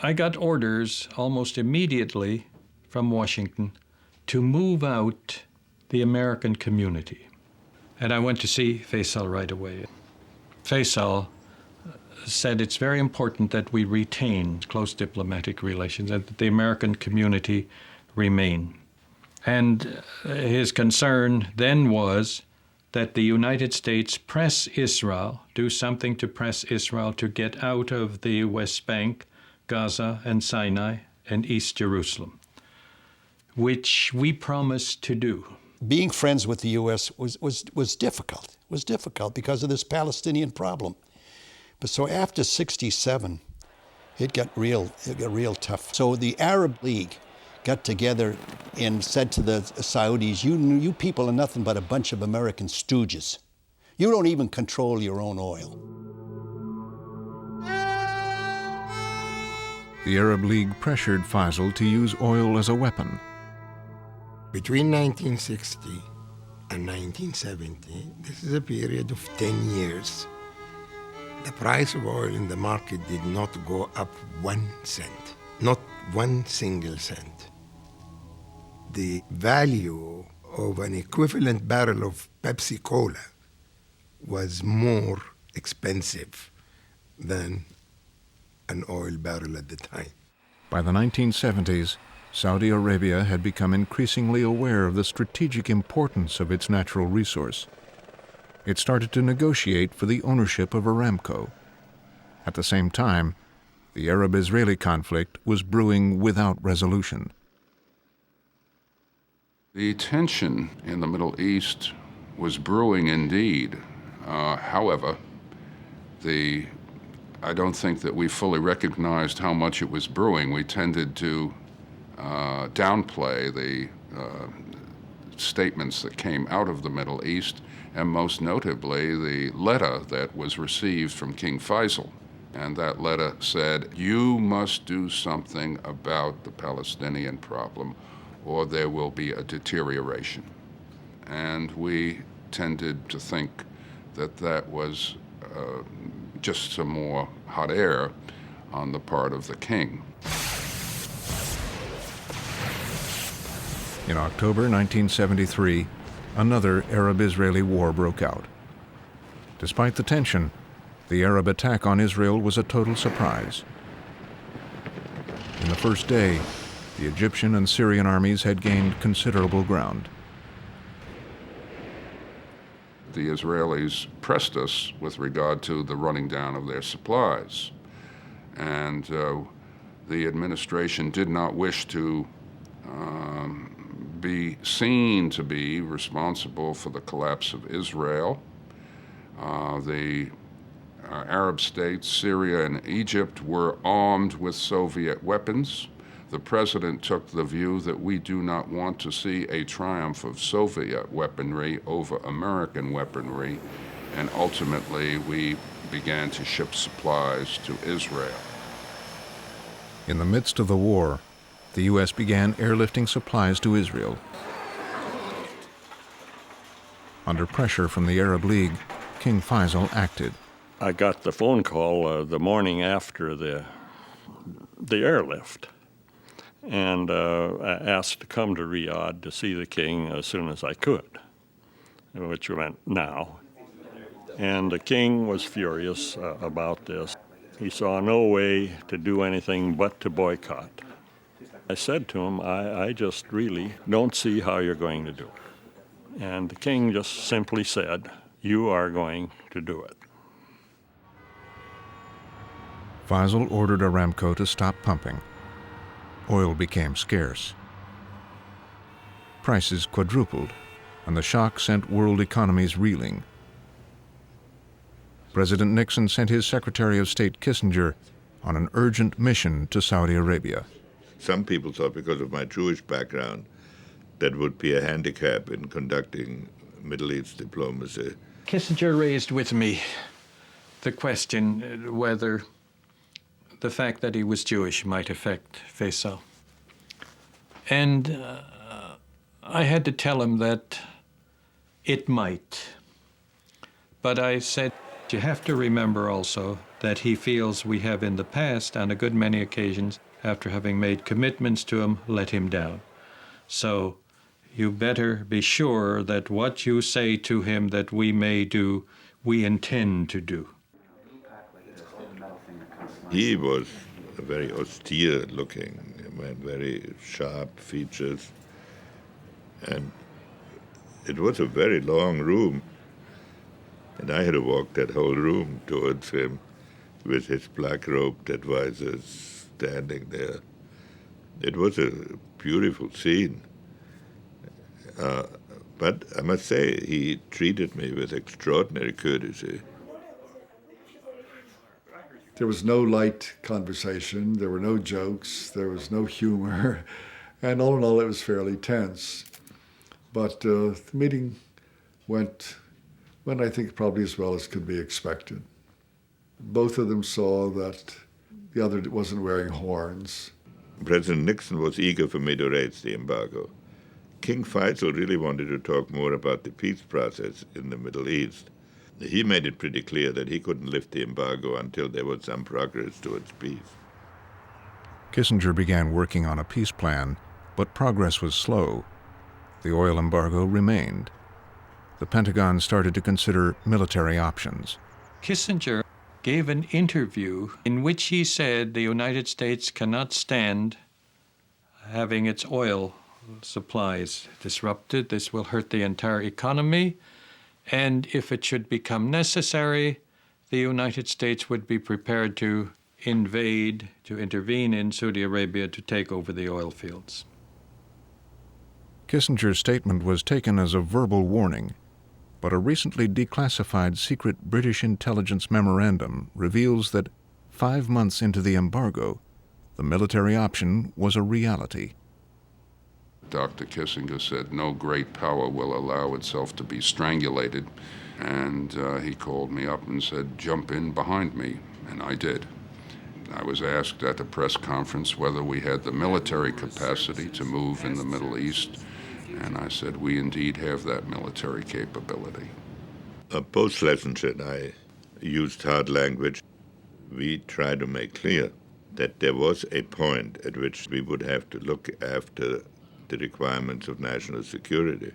S21: I got orders almost immediately from Washington to move out the American community. And I went to see Faisal right away. Faisal said it's very important that we retain close diplomatic relations and that the American community remain. And his concern then was that the United States press Israel, do something to press Israel to get out of the West Bank, Gaza and Sinai and East Jerusalem, which we promised to do.
S19: Being friends with the U.S. was difficult. It was difficult because of this Palestinian problem. But so after '67, it got real tough. So the Arab League got together and said to the Saudis, you people are nothing but a bunch of American stooges. You don't even control your own oil.
S2: The Arab League pressured Faisal to use oil as a weapon.
S16: Between 1960 and 1970, this is a period of 10 years. The price of oil in the market did not go up 1 cent, not 1 single cent. The value of an equivalent barrel of Pepsi Cola was more expensive than an oil barrel at the time.
S2: By the 1970s, Saudi Arabia had become increasingly aware of the strategic importance of its natural resource. It started to negotiate for the ownership of Aramco. At the same time, the Arab-Israeli conflict was brewing without resolution.
S24: The tension in the Middle East was brewing indeed. However, I don't think that we fully recognized how much it was brewing. We tended to downplay the statements that came out of the Middle East, and most notably the letter that was received from King Faisal. And that letter said, you must do something about the Palestinian problem or there will be a deterioration. And we tended to think that that was just some more hot air on the part of the king.
S2: In October 1973, another Arab-Israeli war broke out. Despite the tension, the Arab attack on Israel was a total surprise. In the first day, the Egyptian and Syrian armies had gained considerable ground.
S24: the Israelis pressed us with regard to the running down of their supplies. And the administration did not wish to be seen to be responsible for the collapse of Israel. The Arab states, Syria and Egypt, were armed with Soviet weapons. The president took the view that we do not want to see a triumph of Soviet weaponry over American weaponry, and ultimately we began to ship supplies to Israel.
S2: In the midst of the war, the U.S. began airlifting supplies to Israel. Under pressure from the Arab League, King Faisal acted.
S3: I got the phone call the morning after the airlift, and I asked to come to Riyadh to see the king as soon as I could, which meant now. And the king was furious about this. He saw no way to do anything but to boycott. I said to him, I just really don't see how you're going to do it. And the king just simply said, you are going to do it.
S2: Faisal ordered Aramco to stop pumping. Oil became scarce. Prices quadrupled, and the shock sent world economies reeling. President Nixon sent his Secretary of State Kissinger on an urgent mission to Saudi Arabia.
S12: Some people thought, because of my Jewish background, that would be a handicap in conducting Middle East diplomacy.
S21: Kissinger raised with me the question whether the fact that he was Jewish might affect Faisal. And I had to tell him that it might. But I said, you have to remember also that he feels we have in the past, on a good many occasions, after having made commitments to him, let him down. So you better be sure that what you say to him that we may do, we intend to do.
S12: He was a very austere-looking man, very sharp features, and it was a very long room, and I had to walk that whole room towards him with his black-robed advisors standing there. It was a beautiful scene, but I must say he treated me with extraordinary courtesy.
S6: There was no light conversation, there were no jokes, there was no humor, and all in all it was fairly tense. But the meeting went I think probably as well as could be expected. Both of them saw that the other wasn't wearing horns.
S12: President Nixon was eager for me to raise the embargo. King Faisal really wanted to talk more about the peace process in the Middle East. He made it pretty clear that he couldn't lift the embargo until there was some progress towards peace.
S2: Kissinger began working on a peace plan, but progress was slow. The oil embargo remained. The Pentagon started to consider military options.
S21: Kissinger gave an interview in which he said the United States cannot stand having its oil supplies disrupted. This will hurt the entire economy. And if it should become necessary, the United States would be prepared to invade, to intervene in Saudi Arabia to take over the oil fields.
S2: Kissinger's statement was taken as a verbal warning, but a recently declassified secret British intelligence memorandum reveals that 5 months into the embargo, the military option was a reality.
S24: Dr. Kissinger said no great power will allow itself to be strangulated, and he called me up and said, jump in behind me, and I did. I was asked at a press conference whether we had the military capacity to move in the Middle East, and I said we indeed have that military capability.
S12: Both Schlesinger and I used hard language. We tried to make clear that there was a point at which we would have to look after the requirements of national security.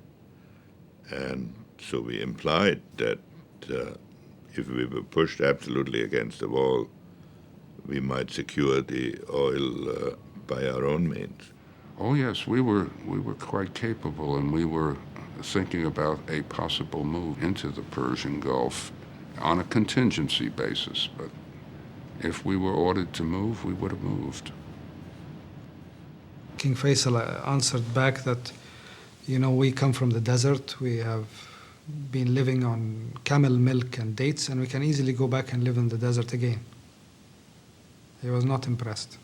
S12: And so we implied that if we were pushed absolutely against the wall, we might secure the oil by our own means.
S24: Oh yes, we were quite capable, and we were thinking about a possible move into the Persian Gulf on a contingency basis. But if we were ordered to move, we would have moved.
S10: King Faisal answered back that, we come from the desert, we have been living on camel milk and dates, and we can easily go back and live in the desert again. He was not impressed.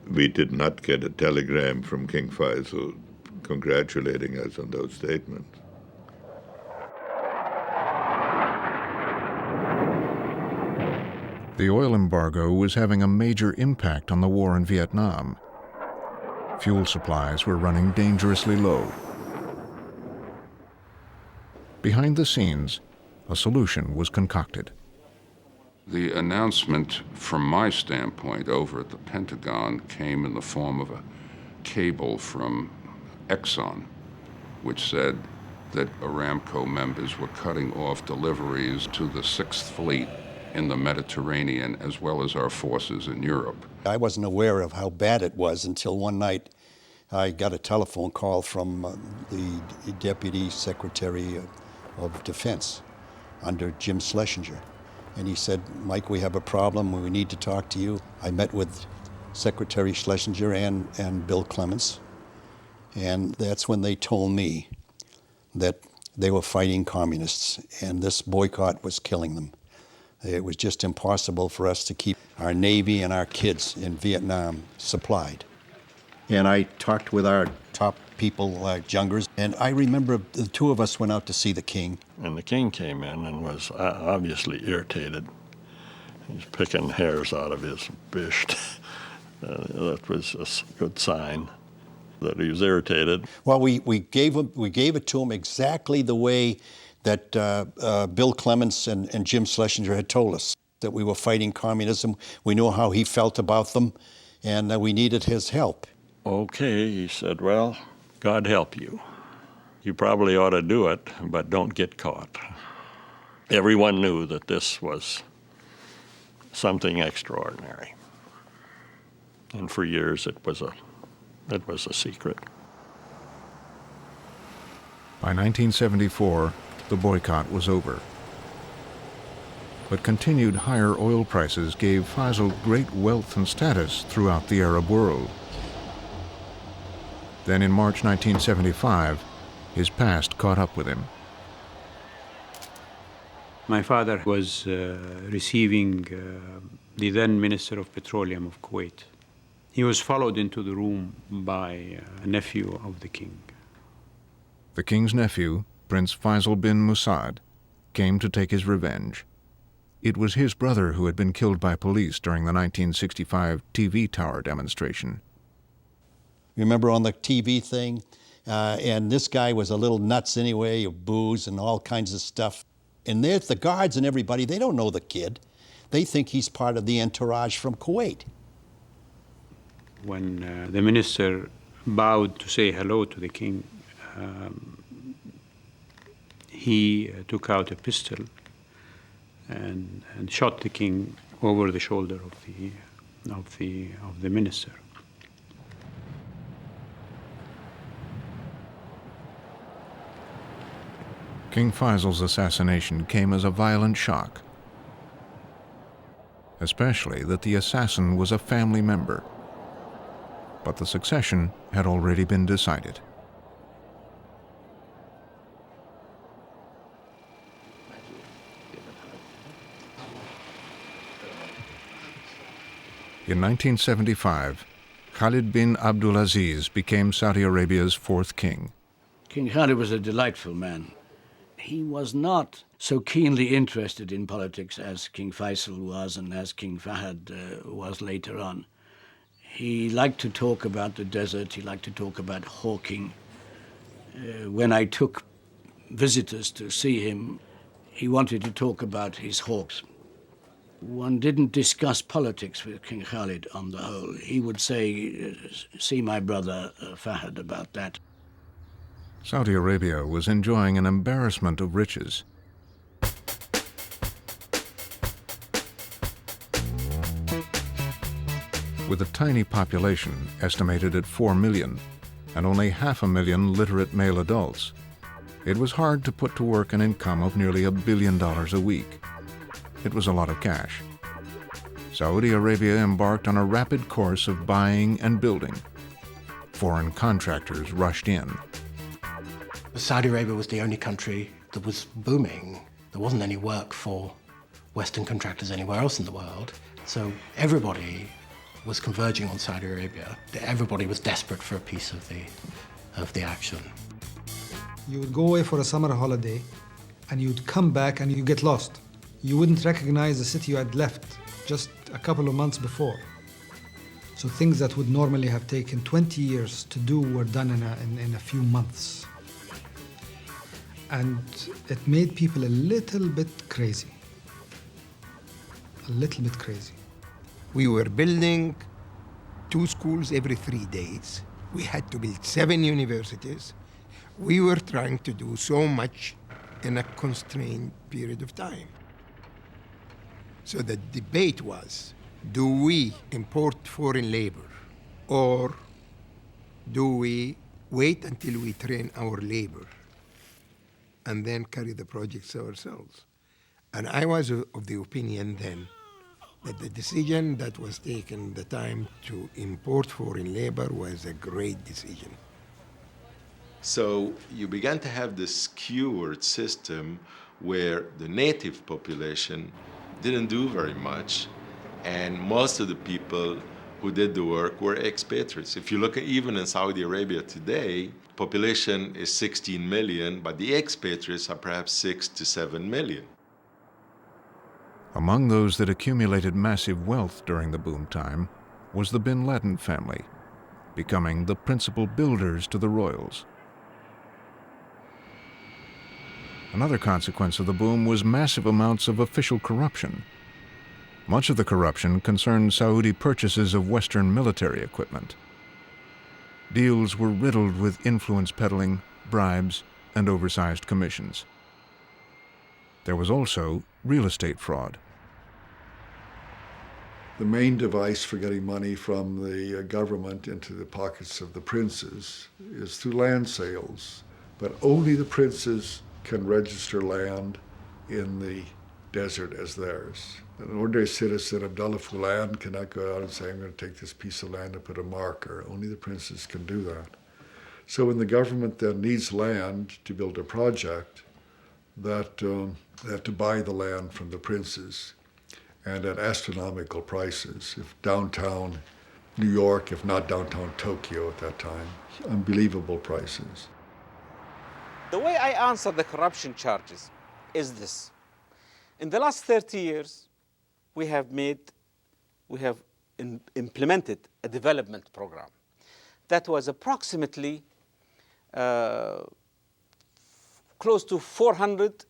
S12: We did not get a telegram from King Faisal congratulating us on those statements.
S2: The oil embargo was having a major impact on the war in Vietnam. Fuel supplies were running dangerously low. Behind the scenes, a solution was concocted.
S24: The announcement, from my standpoint, over at the Pentagon came in the form of a cable from Exxon, which said that Aramco members were cutting off deliveries to the 6th Fleet in the Mediterranean, as well as our forces in Europe.
S19: I wasn't aware of how bad it was until one night I got a telephone call from the Deputy Secretary of Defense under Jim Schlesinger. And he said, "Mike, we have a problem. We need to talk to you." I met with Secretary Schlesinger and Bill Clements. And that's when they told me that they were fighting communists and this boycott was killing them. It was just impossible for us to keep our Navy and our kids in Vietnam supplied. And I talked with our top people like Jungers, and I remember the two of us went out to see the king.
S3: And the king came in and was obviously irritated. He's picking hairs out of his bisht. That was a good sign that he was irritated.
S19: Well, we gave it to him exactly the way that Bill Clements and Jim Schlesinger had told us, that we were fighting communism. We knew how he felt about them, and we needed his help.
S3: Okay, he said, well, God help you. You probably ought to do it, but don't get caught. Everyone knew that this was something extraordinary. And for years it was a secret.
S2: By 1974, the boycott was over. But continued higher oil prices gave Faisal great wealth and status throughout the Arab world. Then in March 1975, his past caught up with him.
S7: My father was receiving the then Minister of Petroleum of Kuwait. He was followed into the room by a nephew of the king.
S2: The king's nephew, Prince Faisal bin Musaad, came to take his revenge. It was his brother who had been killed by police during the 1965 TV tower demonstration.
S19: Remember on the TV thing? And this guy was a little nuts anyway, of booze and all kinds of stuff. And there's the guards and everybody, they don't know the kid. They think he's part of the entourage from Kuwait.
S7: When the minister bowed to say hello to the king, he took out a pistol and shot the king over the shoulder of the minister.
S2: King Faisal's assassination came as a violent shock, especially that the assassin was a family member. But the succession had already been decided. In 1975, Khalid bin Abdulaziz became Saudi Arabia's fourth king.
S8: King Khalid was a delightful man. He was not so keenly interested in politics as King Faisal was and as King Fahd was later on. He liked to talk about the desert, he liked to talk about hawking. When I took visitors to see him, he wanted to talk about his hawks. One didn't discuss politics with King Khalid on the whole. He would say, see my brother Fahd about that.
S2: Saudi Arabia was enjoying an embarrassment of riches. With a tiny population estimated at 4 million and only 500,000 literate male adults, It was hard to put to work an income of nearly $1 billion a week. It was a lot of cash. Saudi Arabia embarked on a rapid course of buying and building. Foreign contractors rushed in.
S15: Saudi Arabia was the only country that was booming. There wasn't any work for Western contractors anywhere else in the world, so everybody was converging on Saudi Arabia. Everybody was desperate for a piece of the action.
S10: You would go away for a summer holiday, and you'd come back and you get lost. You wouldn't recognize the city you had left just a couple of months before. So things that would normally have taken 20 years to do were done in a few months. And it made people a little bit crazy. A little bit crazy.
S16: We were building 2 schools every 3 days. We had to build 7 universities. We were trying to do so much in a constrained period of time. So the debate was, do we import foreign labor, or do we wait until we train our labor and then carry the projects ourselves? And I was of the opinion then that the decision that was taken, the time to import foreign labor, was a great decision.
S17: So you began to have this skewered system where the native population didn't do very much, and most of the people who did the work were expatriates. If you look at even in Saudi Arabia today, population is 16 million, but the expatriates are perhaps 6 to 7 million.
S2: Among those that accumulated massive wealth during the boom time was the bin Laden family, becoming the principal builders to the royals. Another consequence of the boom was massive amounts of official corruption. Much of the corruption concerned Saudi purchases of Western military equipment. Deals were riddled with influence peddling, bribes, and oversized commissions. There was also real estate fraud.
S6: The main device for getting money from the government into the pockets of the princes is through land sales, but only the princes can register land in the desert as theirs. An ordinary citizen, Abdullah Fulan, cannot go out and say, I'm going to take this piece of land and put a marker. Only the princes can do that. So when the government then needs land to build a project, they have to buy the land from the princes, and at astronomical prices. If downtown New York, if not downtown Tokyo at that time, unbelievable prices.
S7: The way I answer the corruption charges is this. In the last 30 years, we have implemented a development program that was approximately close to $400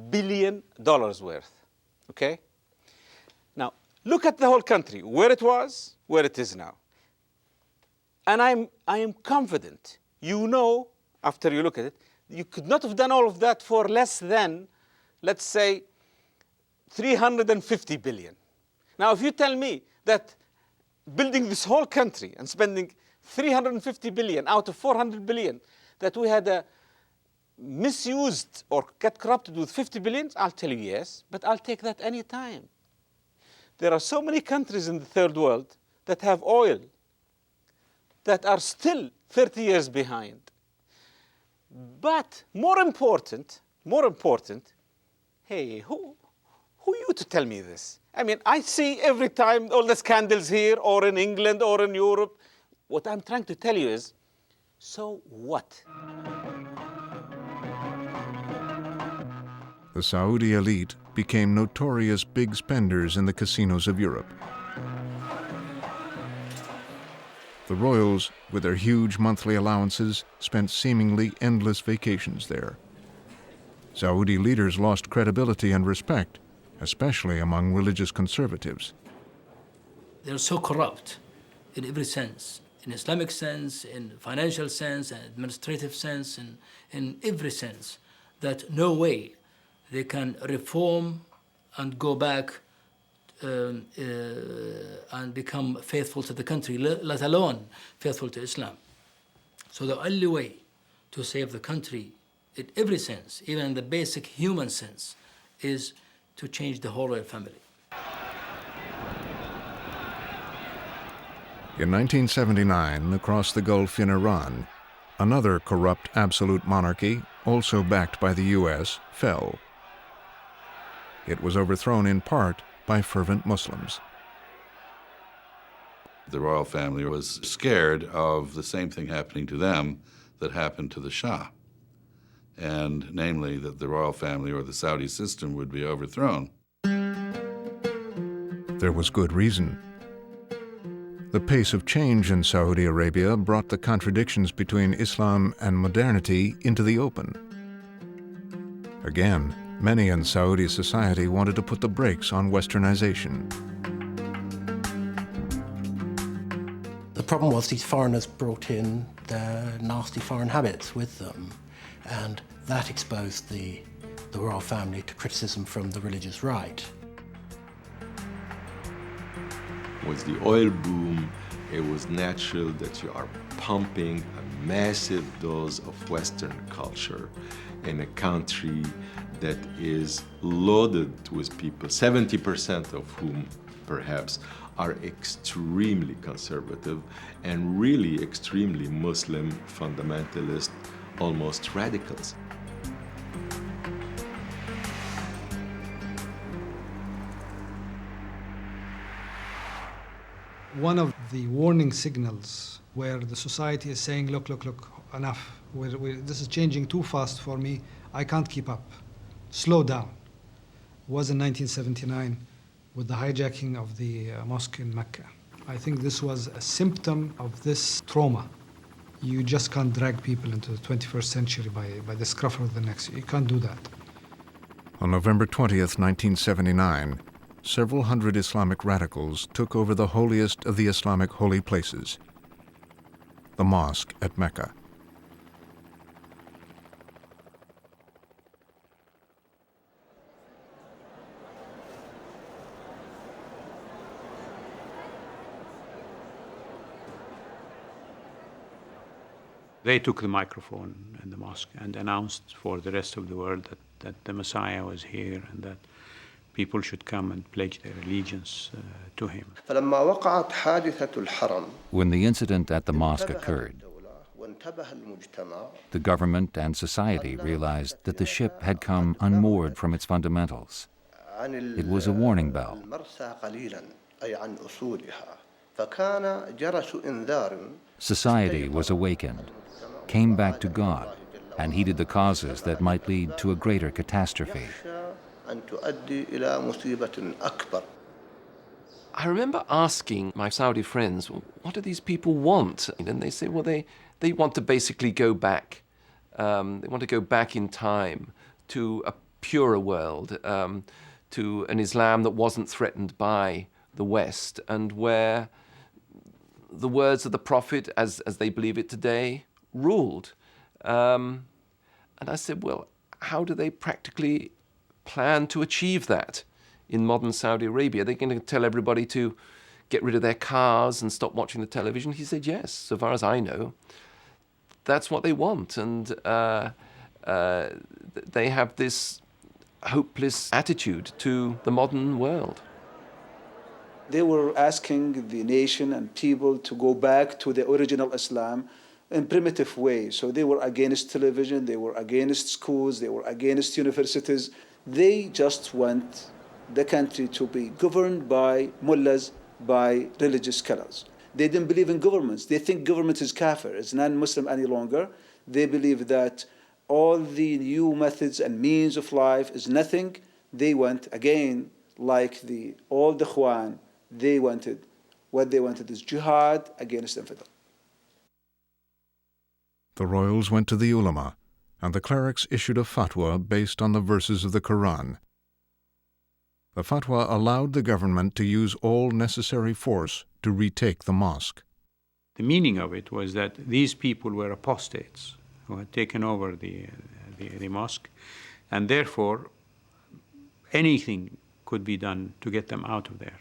S7: billion worth, okay? Now, look at the whole country, where it was, where it is now. And I am confident, you know, after you look at it, you could not have done all of that for less than, let's say, 350 billion. Now, if you tell me that building this whole country and spending 350 billion out of 400 billion, that we had misused or got corrupted with 50 billion, I'll tell you yes, but I'll take that any time. There are so many countries in the third world that have oil that are still 30 years behind. But more important, hey, who are you to tell me this? I mean, I see every time all the scandals here or in England or in Europe. What I'm trying to tell you is, so what?
S2: The Saudi elite became notorious big spenders in the casinos of Europe. The royals, with their huge monthly allowances, spent seemingly endless vacations there. Saudi leaders lost credibility and respect, especially among religious conservatives.
S20: They're so corrupt in every sense, in Islamic sense, in financial sense, and administrative sense, and in every sense, that no way they can reform and go back and become faithful to the country, let alone faithful to Islam. So the only way to save the country in every sense, even in the basic human sense, is to change the whole royal family.
S2: In 1979, across the Gulf in Iran, another corrupt absolute monarchy, also backed by the U.S., fell. It was overthrown in part by fervent Muslims.
S1: The royal family was scared of the same thing happening to them that happened to the Shah, and namely that the royal family or the Saudi system would be overthrown.
S2: There was good reason. The pace of change in Saudi Arabia brought the contradictions between Islam and modernity into the open. Again, many in Saudi society wanted to put the brakes on westernization.
S15: The problem was these foreigners brought in their nasty foreign habits with them, and that exposed the royal family to criticism from the religious right.
S17: With the oil boom, it was natural that you are pumping a massive dose of Western culture in a country that is loaded with people, 70% of whom perhaps are extremely conservative and really extremely Muslim, fundamentalist, almost radicals.
S10: One of the warning signals where the society is saying, look, enough. This is changing too fast for me. I can't keep up. Slow down. Was in 1979 with the hijacking of the mosque in Mecca. I think this was a symptom of this trauma. You just can't drag people into the 21st century by the scruff of the neck. You can't do that.
S2: On November 20th, 1979, several hundred Islamic radicals took over the holiest of the Islamic holy places, the mosque at Mecca.
S7: They took the microphone in the mosque and announced for the rest of the world that the Messiah was here and that people should come and pledge their allegiance to him.
S14: When the incident at the mosque occurred, the government and society realized that the ship had come unmoored from its fundamentals. It was a warning bell. Society was awakened, came back to God, and heeded the causes that might lead to a greater catastrophe.
S13: I remember asking my Saudi friends, well, what do these people want? And they say, well, they want to basically go back. They want to go back in time to a purer world, to an Islam that wasn't threatened by the West, and where the words of the Prophet, as they believe it today, ruled. And I said, well, how do they practically plan to achieve that in modern Saudi Arabia? Are they going to tell everybody to get rid of their cars and stop watching the television? He said, yes, so far as I know. That's what they want. And they have this hopeless attitude to the modern world.
S18: They were asking the nation and people to go back to the original Islam in primitive ways. So they were against television, they were against schools, they were against universities. They just want the country to be governed by mullahs, by religious scholars. They didn't believe in governments. They think government is kafir, it's non-Muslim any longer. They believe that all the new methods and means of life is nothing. They want, again, like all the Ikhwan, what they wanted is jihad against infidel.
S2: The royals went to the ulama, and the clerics issued a fatwa based on the verses of the Quran. The fatwa allowed the government to use all necessary force to retake the mosque.
S7: The meaning of it was that these people were apostates who had taken over the mosque, and therefore anything could be done to get them out of there.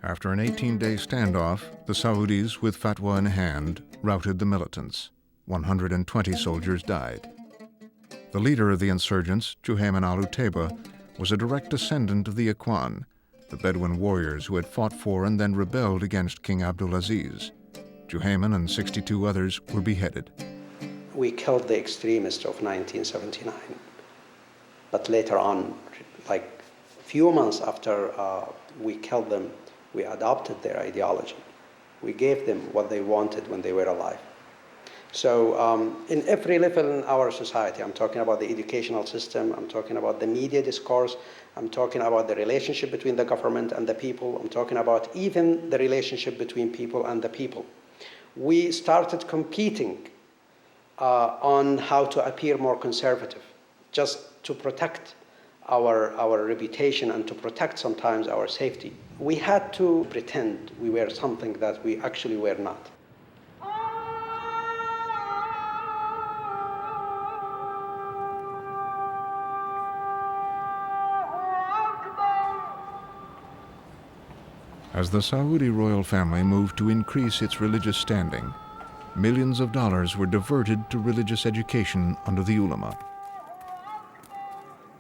S2: After an 18-day standoff, the Saudis, with fatwa in hand, routed the militants. 120 soldiers died. The leader of the insurgents, Juhayman al-Utaiba, was a direct descendant of the Ikhwan, the Bedouin warriors who had fought for and then rebelled against King Abdulaziz. Juhayman and 62 others were beheaded.
S4: We killed the extremists of 1979, but later on, like a few months after we killed them, we adopted their ideology. We gave them what they wanted when they were alive. So in every level in our society, I'm talking about the educational system, I'm talking about the media discourse, I'm talking about the relationship between the government and the people, I'm talking about even the relationship between people and the people. We started competing on how to appear more conservative, just to protect our reputation and to protect sometimes our safety. We had to pretend we were something that we actually were not.
S2: As the Saudi royal family moved to increase its religious standing, millions of dollars were diverted to religious education under the ulama.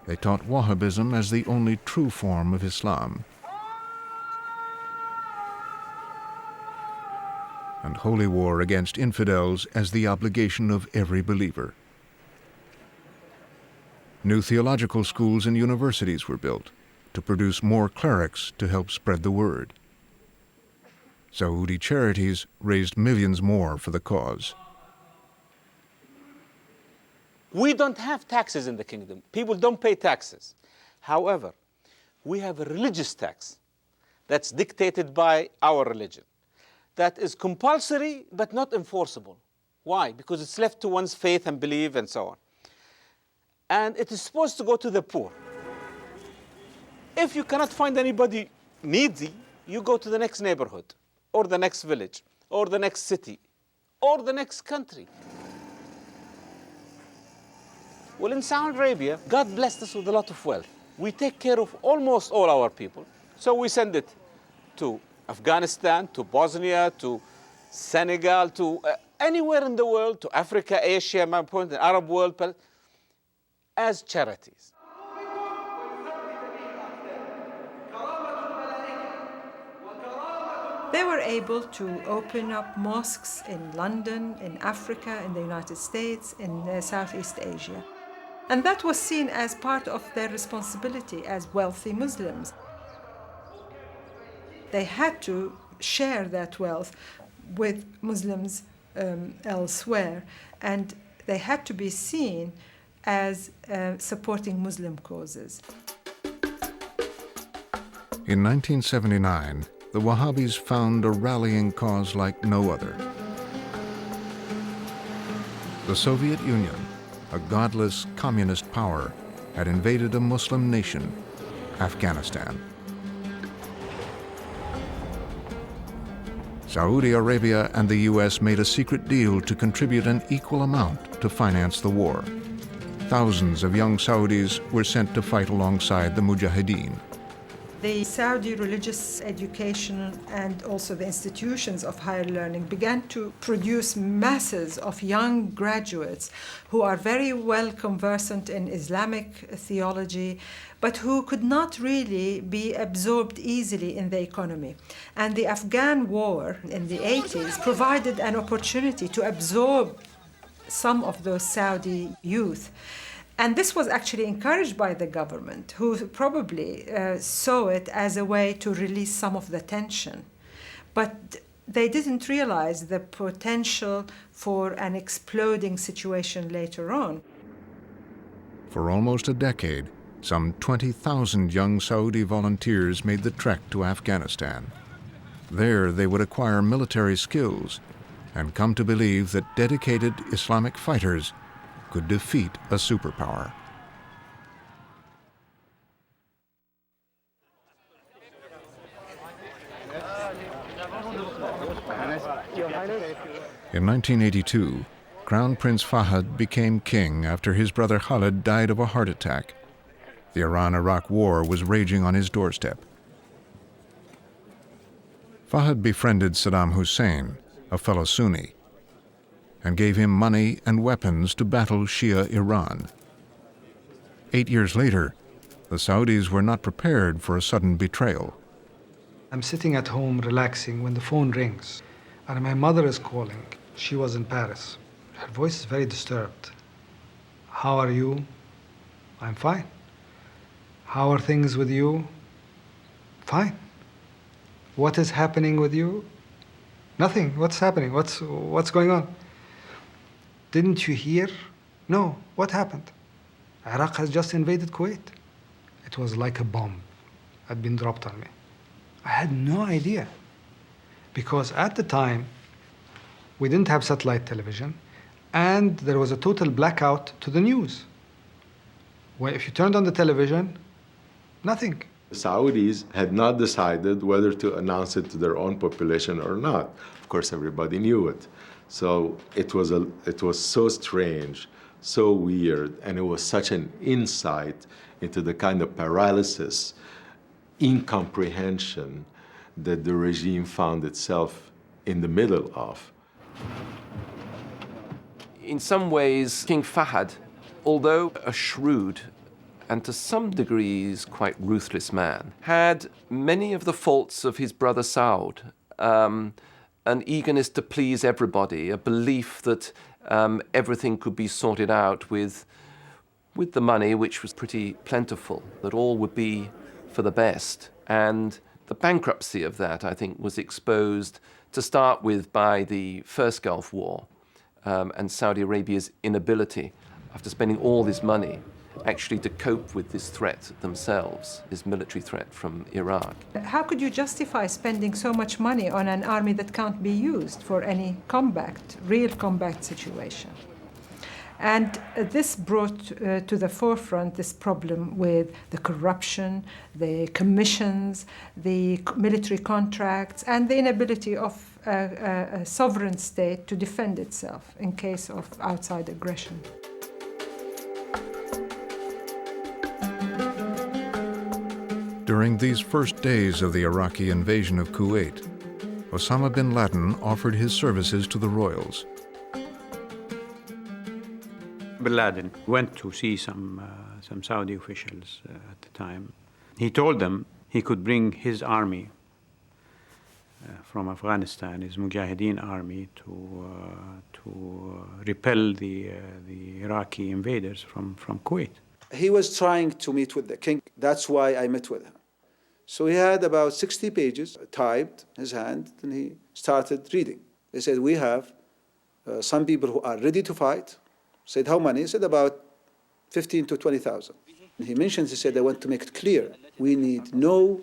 S2: They taught Wahhabism as the only true form of Islam, and holy war against infidels as the obligation of every believer. New theological schools and universities were built to produce more clerics to help spread the word. Saudi charities raised millions more for the cause.
S5: We don't have taxes in the kingdom. People don't pay taxes. However, we have a religious tax that's dictated by our religion, that is compulsory but not enforceable. Why? Because it's left to one's faith and belief and so on. And it is supposed to go to the poor. If you cannot find anybody needy, you go to the next neighborhood, or the next village, or the next city, or the next country. Well, in Saudi Arabia, God blessed us with a lot of wealth. We take care of almost all our people. So we send it to Afghanistan, to Bosnia, to Senegal, to anywhere in the world, to Africa, Asia, my point, the Arab world, as charities.
S11: They were able to open up mosques in London, in Africa, in the United States, in Southeast Asia. And that was seen as part of their responsibility as wealthy Muslims. They had to share that wealth with Muslims elsewhere, and they had to be seen as supporting Muslim causes.
S2: In 1979, the Wahhabis found a rallying cause like no other. The Soviet Union, a godless communist power, had invaded a Muslim nation, Afghanistan. Saudi Arabia and the U.S. made a secret deal to contribute an equal amount to finance the war. Thousands of young Saudis were sent to fight alongside the Mujahideen.
S11: The Saudi religious education and also the institutions of higher learning began to produce masses of young graduates who are very well conversant in Islamic theology, but who could not really be absorbed easily in the economy. And the Afghan war in the 80s provided an opportunity to absorb some of those Saudi youth. And this was actually encouraged by the government, who probably saw it as a way to release some of the tension. But they didn't realize the potential for an exploding situation later on.
S2: For almost a decade, some 20,000 young Saudi volunteers made the trek to Afghanistan. There they would acquire military skills and come to believe that dedicated Islamic fighters could defeat a superpower. In 1982, Crown Prince Fahd became king after his brother Khalid died of a heart attack. The Iran-Iraq War was raging on his doorstep. Fahd befriended Saddam Hussein, a fellow Sunni. and gave him money and weapons to battle Shia Iran. 8 years later, the Saudis were not prepared for a sudden betrayal.
S10: I'm sitting at home relaxing when the phone rings, and my mother is calling. She was in Paris. Her voice is very disturbed. How are you? I'm fine. How are things with you? Fine. What is happening with you? Nothing. What's happening? What's going on? Didn't you hear? No. What happened? Iraq has just invaded Kuwait. It was like a bomb had been dropped on me. I had no idea. Because at the time, we didn't have satellite television, and there was a total blackout to the news. Well, if you turned on the television, nothing.
S17: The Saudis had not decided whether to announce it to their own population or not. Of course, everybody knew it. So it was so strange, so weird, and it was such an insight into the kind of paralysis, incomprehension that the regime found itself in the middle of.
S13: In some ways, King Fahd, although a shrewd and to some degrees quite ruthless man, had many of the faults of his brother Saud. An eagerness to please everybody, a belief that everything could be sorted out with the money, which was pretty plentiful, that all would be for the best. And the bankruptcy of that, I think, was exposed to start with by the first Gulf War and Saudi Arabia's inability, after spending all this money, actually to cope with this threat themselves, this military threat from Iraq.
S11: How could you justify spending so much money on an army that can't be used for any real combat situation? And this brought to the forefront this problem with the corruption, the commissions, the military contracts, and the inability of a sovereign state to defend itself in case of outside aggression.
S2: During these first days of the Iraqi invasion of Kuwait, Osama bin Laden offered his services to the royals.
S7: Bin Laden went to see some Saudi officials at the time. He told them he could bring his army from Afghanistan, his Mujahideen army, to repel the Iraqi invaders from Kuwait.
S18: He was trying to meet with the king. That's why I met with him. So he had about 60 pages typed in his hand, and he started reading. They said, we have some people who are ready to fight. Said, how many? He said, about 15 to 20,000. He mentioned, he said, I want to make it clear, we need no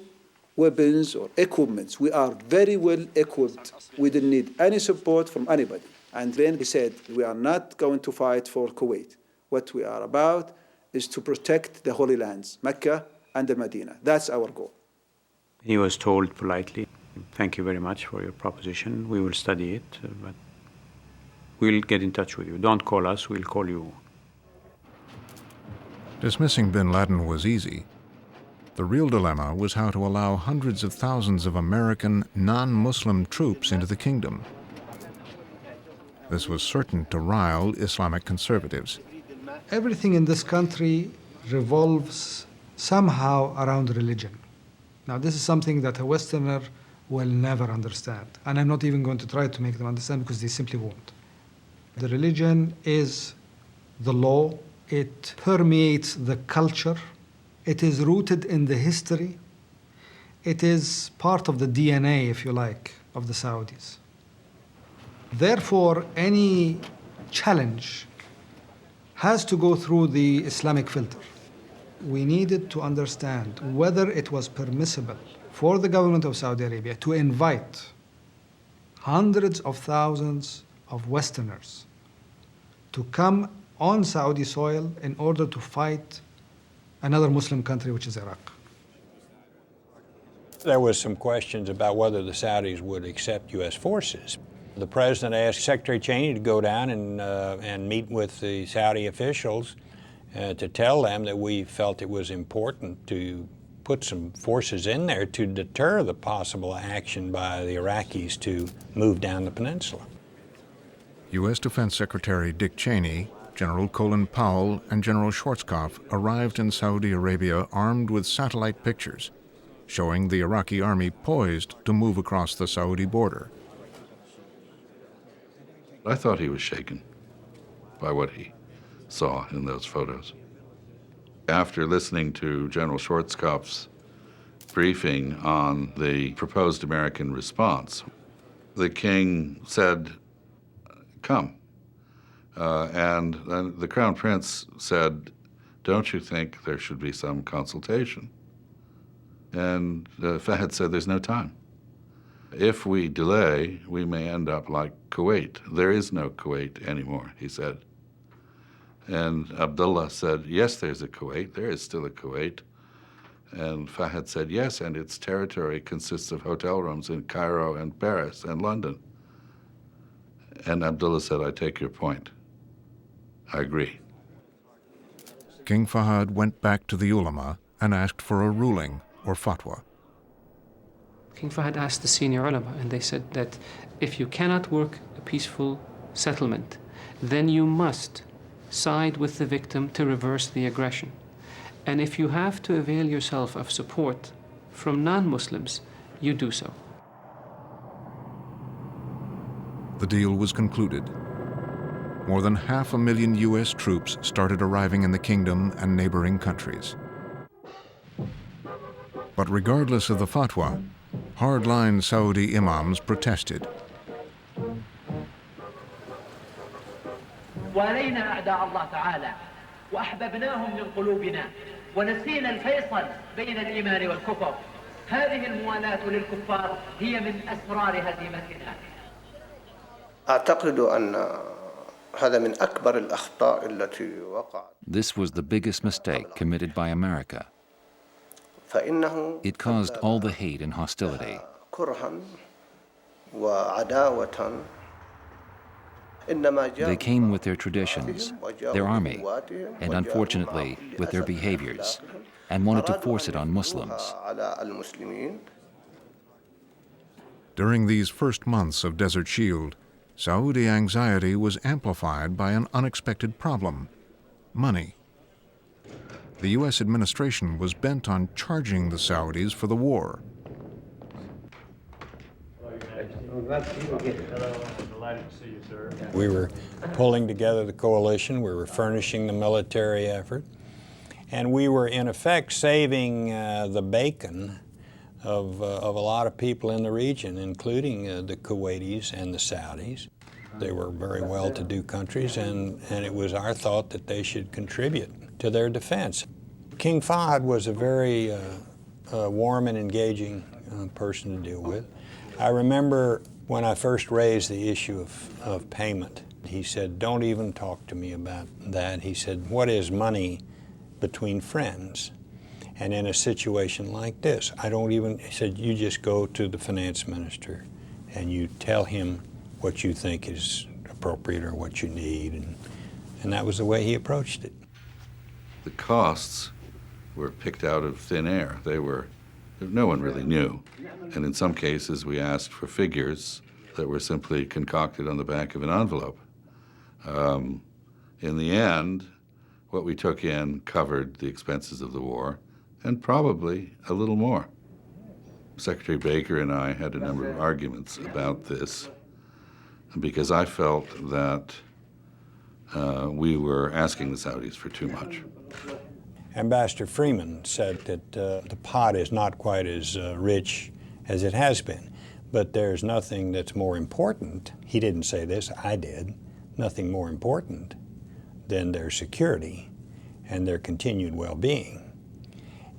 S18: weapons or equipment. We are very well equipped. We didn't need any support from anybody. And then he said, we are not going to fight for Kuwait. What we are about is to protect the Holy Lands, Mecca and the Medina. That's our goal.
S7: He was told politely, thank you very much for your proposition. We will study it, but we'll get in touch with you. Don't call us, we'll call you.
S2: Dismissing bin Laden was easy. The real dilemma was how to allow hundreds of thousands of American non-Muslim troops into the kingdom. This was certain to rile Islamic conservatives.
S10: Everything in this country revolves somehow around religion. Now, this is something that a Westerner will never understand. And I'm not even going to try to make them understand because they simply won't. The religion is the law. It permeates the culture. It is rooted in the history. It is part of the DNA, if you like, of the Saudis. Therefore, any challenge has to go through the Islamic filter. We needed to understand whether it was permissible for the government of Saudi Arabia to invite hundreds of thousands of Westerners to come on Saudi soil in order to fight another Muslim country, which is Iraq.
S9: There was some questions about whether the Saudis would accept U.S. forces. The president asked Secretary Cheney to go down and meet with the Saudi officials to tell them that we felt it was important to put some forces in there to deter the possible action by the Iraqis to move down the peninsula.
S2: U.S. Defense Secretary Dick Cheney, General Colin Powell, and General Schwarzkopf arrived in Saudi Arabia armed with satellite pictures showing the Iraqi army poised to move across the Saudi border.
S1: I thought he was shaken by what he saw in those photos. After listening to General Schwarzkopf's briefing on the proposed American response, the king said, "Come." And then the Crown Prince said, "Don't you think there should be some consultation?" And Fahd said, "There's no time. If we delay, we may end up like Kuwait. There is no Kuwait anymore," he said. And Abdullah said, "Yes, there's a Kuwait. There is still a Kuwait." And Fahd said, "Yes, and its territory consists of hotel rooms in Cairo and Paris and London." And Abdullah said, "I take your point. I agree."
S2: King Fahd went back to the ulama and asked for a ruling or fatwa.
S12: King Fahd asked the senior ulama, and they said that if you cannot work a peaceful settlement, then you must side with the victim to reverse the aggression. And if you have to avail yourself of support from non-Muslims, you do so.
S2: The deal was concluded. More than 500,000 U.S. troops started arriving in the kingdom and neighboring countries. But regardless of the fatwa, hardline Saudi imams protested.
S21: ولينا أعداء الله تعالى وأحببناهم من قلوبنا ونسينا الفيصل بين الإيمان والكفر. هذه الموالاة للكفار هي من أسرار هزيمتنا.
S4: أعتقد أن هذا من أكبر الأخطاء التي وقعت.
S14: This was the biggest mistake committed by America. It caused all the hate and hostility. They came with their traditions, their army, and unfortunately with their behaviors, and wanted to force it on Muslims.
S2: During these first months of Desert Shield, Saudi anxiety was amplified by an unexpected problem: money. The U.S. administration was bent on charging the Saudis for the war.
S9: We were pulling together the coalition, we were furnishing the military effort, and we were in effect saving the bacon of a lot of people in the region, including the Kuwaitis and the Saudis. They were very well-to-do countries, and it was our thought that they should contribute to their defense. King Fahd was a very warm and engaging person to deal with. I remember when I first raised the issue of payment, he said, "Don't even talk to me about that." He said, "What is money between friends? And in a situation like this, he said, you just go to the finance minister and you tell him what you think is appropriate or what you need." And that was the way he approached it.
S1: The costs were picked out of thin air. No one really knew. And in some cases, we asked for figures that were simply concocted on the back of an envelope. In the end, what we took in covered the expenses of the war, and probably a little more. Secretary Baker and I had a number of arguments about this, because I felt that we were asking the Saudis for too much.
S9: Ambassador Freeman said that the pot is not quite as rich as it has been, but there's nothing that's more important. He didn't say this, I did. Nothing more important than their security and their continued well-being.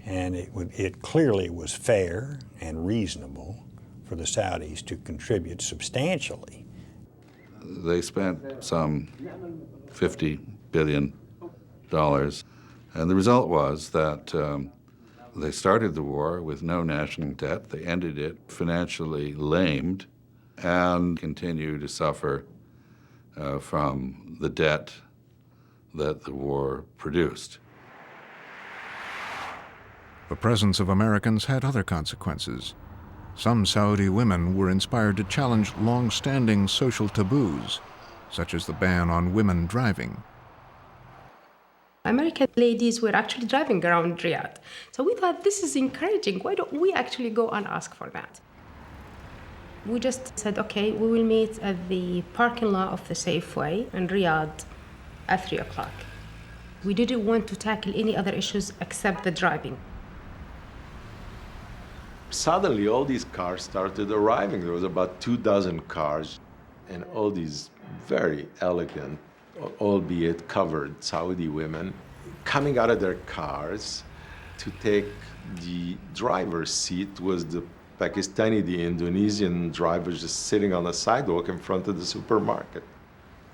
S9: And it clearly was fair and reasonable for the Saudis to contribute substantially.
S1: They spent some $50 billion, and the result was that they started the war with no national debt. They ended it financially lamed and continue to suffer from the debt that the war produced.
S2: The presence of Americans had other consequences. Some Saudi women were inspired to challenge long-standing social taboos such as the ban on women driving.
S3: American ladies were actually driving around Riyadh. So we thought, this is encouraging. Why don't we actually go and ask for that? We just said, okay, we will meet at the parking lot of the Safeway in Riyadh at 3 o'clock. We didn't want to tackle any other issues except the driving.
S17: Suddenly, all these cars started arriving. There was about 24 cars, and all these very elegant, albeit covered Saudi women coming out of their cars. To take the driver's seat was the Pakistani, the Indonesian drivers just sitting on the sidewalk in front of the supermarket.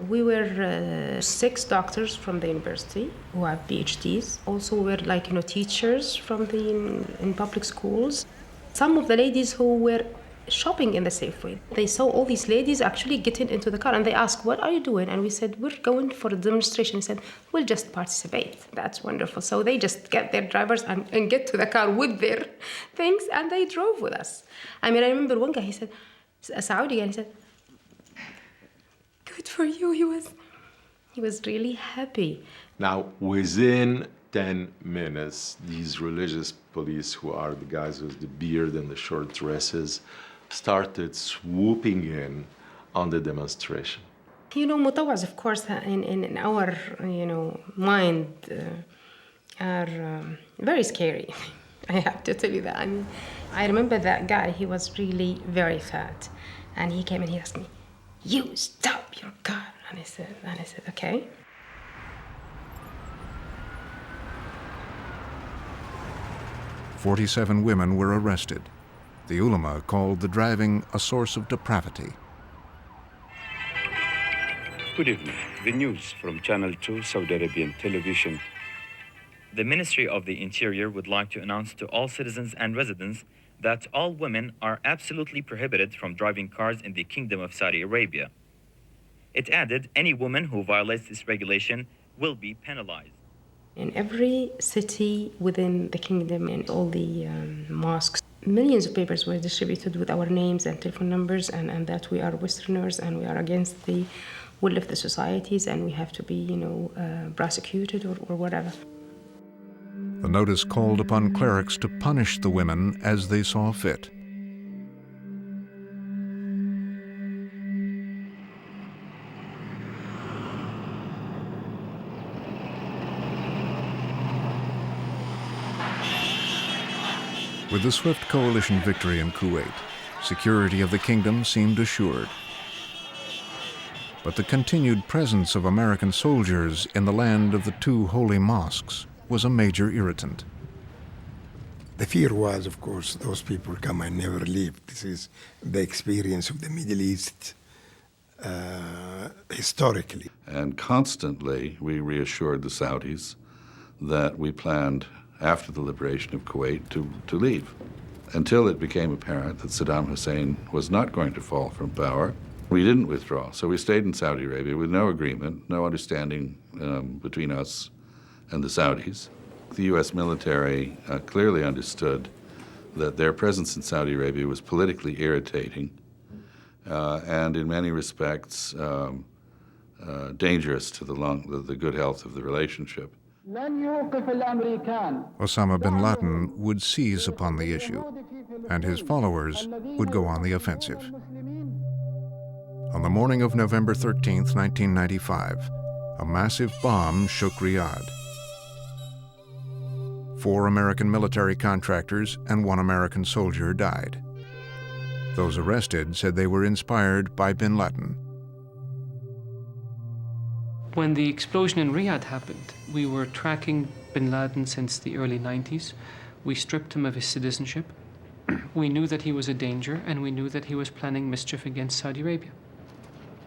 S3: We were 6 doctors from the university who have PhDs. Also, we were teachers from in public schools. Some of the ladies who were shopping in the Safeway, they saw all these ladies actually getting into the car, and they asked, what are you doing? And we said, we're going for a demonstration. He said, we'll just participate. That's wonderful. So they just get their drivers and get to the car with their things, and they drove with us. I mean, I remember one guy, he said, a Saudi guy, he said, good for you. He was really happy.
S17: Now, within 10 minutes, these religious police, who are the guys with the beard and the short dresses, started swooping in on the demonstration.
S3: Mutawas, of course, in our mind, are very scary. I have to tell you that. I mean, I remember that guy. He was really very fat, and he came and he asked me, "You stop your car," and I said, "Okay."
S2: 47 women were arrested. The ulama called the driving a source of depravity.
S22: Good evening. The news from Channel 2 Saudi Arabian television.
S23: The Ministry of the Interior would like to announce to all citizens and residents that all women are absolutely prohibited from driving cars in the Kingdom of Saudi Arabia. It added, any woman who violates this regulation will be penalized.
S3: In every city within the kingdom, in all the mosques, millions of papers were distributed with our names and telephone numbers, and that we are Westerners and we are against the will of the societies and we have to be, prosecuted or whatever.
S2: The notice called upon clerics to punish the women as they saw fit. With the swift coalition victory in Kuwait, security of the kingdom seemed assured. But the continued presence of American soldiers in the land of the 2 holy mosques was a major irritant.
S16: The fear was, of course, those people come and never leave. This is the experience of the Middle East historically.
S1: And constantly we reassured the Saudis that we planned, after the liberation of Kuwait, to leave, until it became apparent that Saddam Hussein was not going to fall from power. We didn't withdraw, so we stayed in Saudi Arabia with no agreement, no understanding between us and the Saudis. The U.S. military clearly understood that their presence in Saudi Arabia was politically irritating and in many respects dangerous to the good health of the relationship.
S2: Osama bin Laden would seize upon the issue, and his followers would go on the offensive. On the morning of November 13, 1995, a massive bomb shook Riyadh. 4 American military contractors and 1 American soldier died. Those arrested said they were inspired by bin Laden.
S12: When the explosion in Riyadh happened, we were tracking bin Laden since the early 90s. We stripped him of his citizenship. We knew that he was a danger, and we knew that he was planning mischief against Saudi Arabia.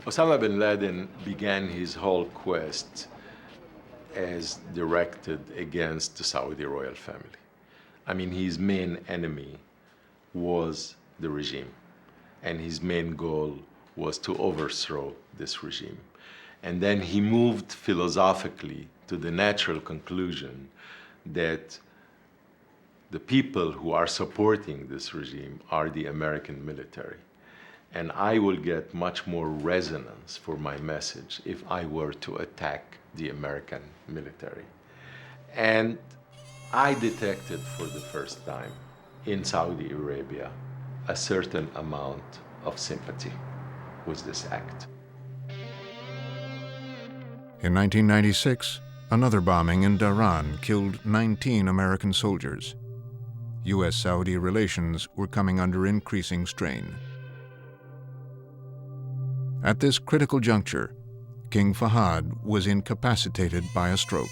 S17: Osama bin Laden began his whole quest as directed against the Saudi royal family. I mean, his main enemy was the regime, and his main goal was to overthrow this regime. And then he moved philosophically to the natural conclusion that the people who are supporting this regime are the American military. And I will get much more resonance for my message if I were to attack the American military. And I detected for the first time in Saudi Arabia a certain amount of sympathy with this act.
S2: In 1996, another bombing in Dhahran killed 19 American soldiers. U.S.-Saudi relations were coming under increasing strain. At this critical juncture, King Fahd was incapacitated by a stroke.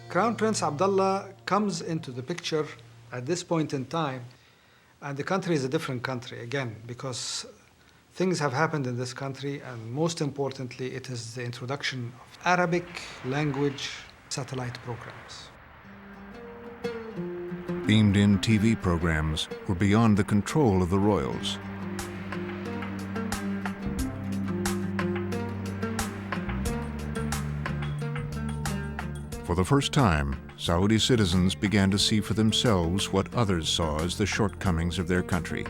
S10: Crown Prince Abdullah comes into the picture at this point in time, and the country is a different country again, because things have happened in this country, and most importantly, it is the introduction of Arabic language satellite programs.
S2: Beamed-in TV programs were beyond the control of the royals. For the first time, Saudi citizens began to see for themselves what others saw as the shortcomings of their country.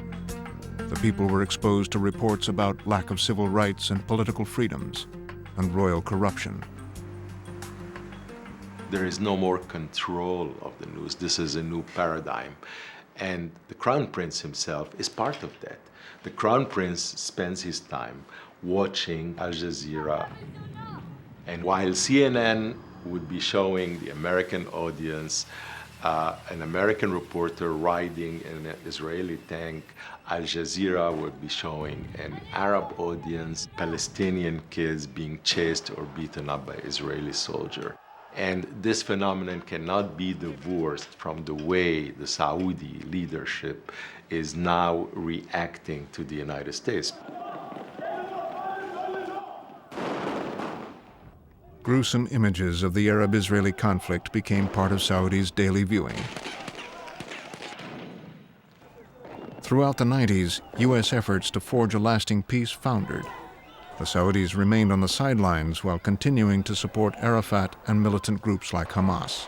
S2: The people were exposed to reports about lack of civil rights and political freedoms, and royal corruption.
S17: There is no more control of the news. This is a new paradigm. And the Crown Prince himself is part of that. The Crown Prince spends his time watching Al Jazeera. And while CNN would be showing the American audience an American reporter riding in an Israeli tank, Al Jazeera would be showing an Arab audience, Palestinian kids being chased or beaten up by Israeli soldiers. And this phenomenon cannot be divorced from the way the Saudi leadership is now reacting to the United States.
S2: Gruesome images of the Arab-Israeli conflict became part of Saudi's daily viewing. Throughout the 90s, U.S. efforts to forge a lasting peace foundered. The Saudis remained on the sidelines while continuing to support Arafat and militant groups like Hamas.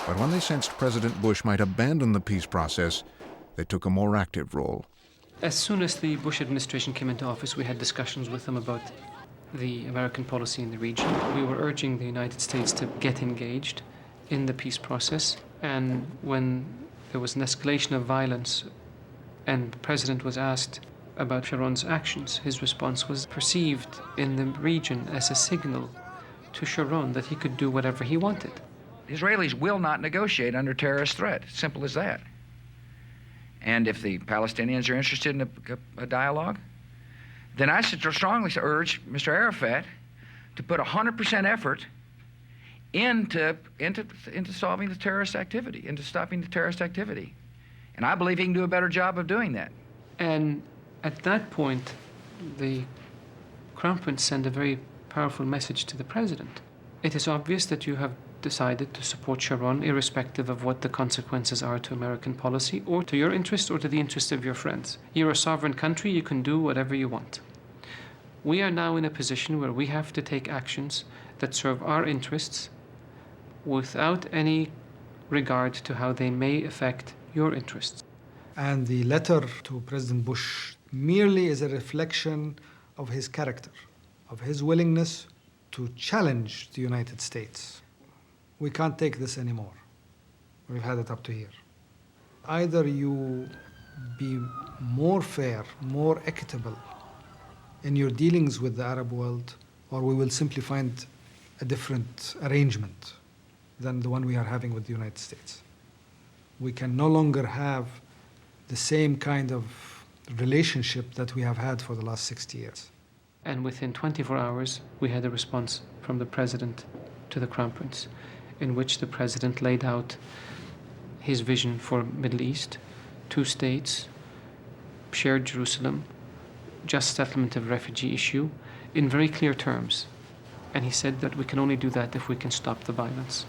S2: But when they sensed President Bush might abandon the peace process, they took a more active role.
S12: As soon as the Bush administration came into office, we had discussions with them about the American policy in the region. We were urging the United States to get engaged in the peace process. And when there was an escalation of violence and the president was asked about Sharon's actions, his response was perceived in the region as a signal to Sharon that he could do whatever he wanted.
S6: Israelis will not negotiate under terrorist threat. Simple as that. And if the Palestinians are interested in a dialogue, then I should strongly urge Mr. Arafat to put 100% effort into solving the terrorist activity, into stopping the terrorist activity. And I believe he can do a better job of doing that.
S12: And at that point, the Crown Prince sent a very powerful message to the president. It is obvious that you have decided to support Sharon irrespective of what the consequences are to American policy or to your interests or to the interests of your friends. You're a sovereign country, you can do whatever you want. We are now in a position where we have to take actions that serve our interests without any regard to how they may affect your interests.
S10: And the letter to President Bush merely is a reflection of his character, of his willingness to challenge the United States. We can't take this anymore. We've had it up to here. Either you be more fair, more equitable in your dealings with the Arab world, or we will simply find a different arrangement than the one we are having with the United States. We can no longer have the same kind of relationship that we have had for the last 60 years.
S12: And within 24 hours, we had a response from the president to the Crown Prince, in which the president laid out his vision for Middle East, 2 states, shared Jerusalem, just settlement of refugee issue, in very clear terms. And he said that we can only do that if we can stop the violence.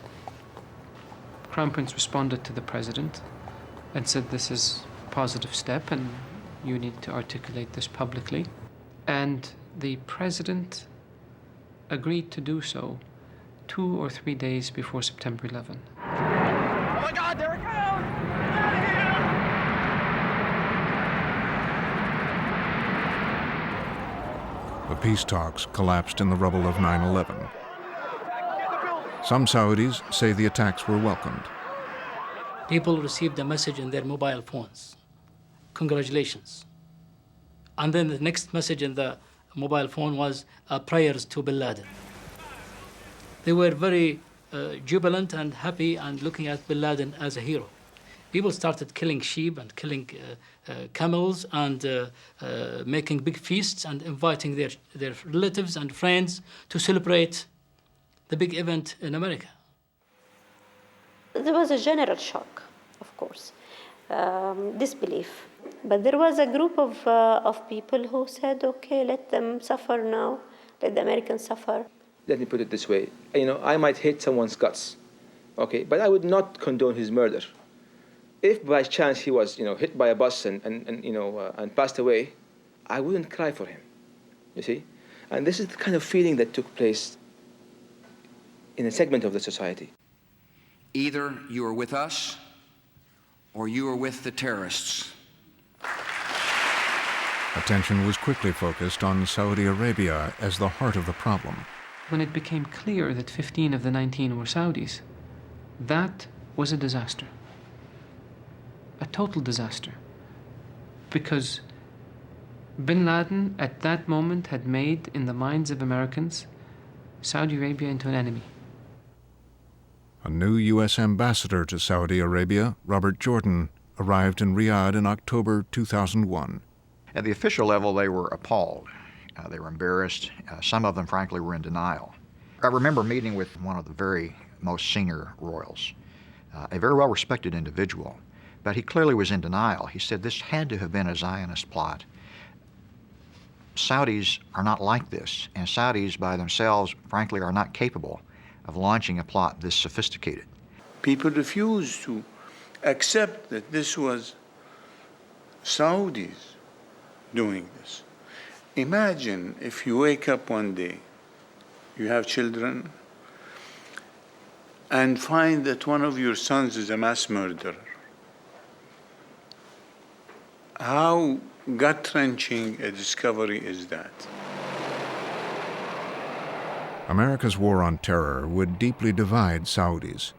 S12: Crown Prince responded to the president and said this is a positive step and you need to articulate this publicly. And the president agreed to do so 2 or 3 days before September 11.
S8: Oh my God, there it goes!
S2: The peace talks collapsed in the rubble of 9/11. Some Saudis say the attacks were welcomed.
S8: People received a message in their mobile phones. Congratulations. And then the next message in the mobile phone was prayers to Bin Laden. They were very jubilant and happy and looking at Bin Laden as a hero. People started killing sheep and killing camels and making big feasts and inviting their relatives and friends to celebrate the big event in America.
S19: There was a general shock, of course, disbelief. But there was a group of people who said, okay, let them suffer now, let the Americans suffer.
S20: Let me put it this way. I might hate someone's guts, okay, but I would not condone his murder. If by chance he was, hit by a bus and passed away, I wouldn't cry for him, you see? And this is the kind of feeling that took place in a segment of the society.
S6: Either you are with us or you are with the terrorists.
S2: Attention was quickly focused on Saudi Arabia as the heart of the problem.
S12: When it became clear that 15 of the 19 were Saudis, that was a disaster. A total disaster. Because Bin Laden at that moment had made, in the minds of Americans, Saudi Arabia into an enemy.
S2: A new U.S. ambassador to Saudi Arabia, Robert Jordan, arrived in Riyadh in October 2001.
S24: At the official level, they were appalled. They were embarrassed. Some of them, frankly, were in denial. I remember meeting with one of the very most senior royals, a very well-respected individual, but he clearly was in denial. He said this had to have been a Zionist plot. Saudis are not like this, and Saudis by themselves, frankly, are not capable of launching a plot this sophisticated.
S25: People refused to accept that this was Saudis doing this. Imagine if you wake up one day, you have children, and find that one of your sons is a mass murderer. How gut-wrenching a discovery is that?
S2: America's war on terror would deeply divide Saudis.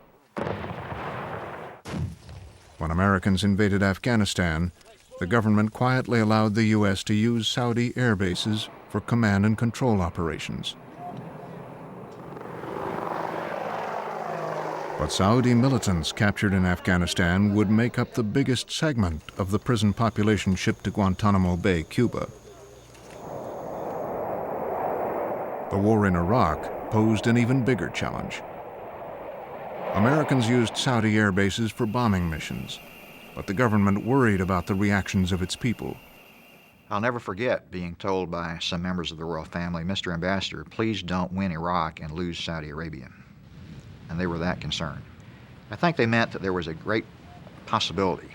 S2: When Americans invaded Afghanistan, the government quietly allowed the U.S. to use Saudi air bases for command and control operations. But Saudi militants captured in Afghanistan would make up the biggest segment of the prison population shipped to Guantanamo Bay, Cuba. The war in Iraq posed an even bigger challenge. Americans used Saudi air bases for bombing missions, but the government worried about the reactions of its people.
S24: I'll never forget being told by some members of the royal family, Mr. Ambassador, please don't win Iraq and lose Saudi Arabia. And they were that concerned. I think they meant that there was a great possibility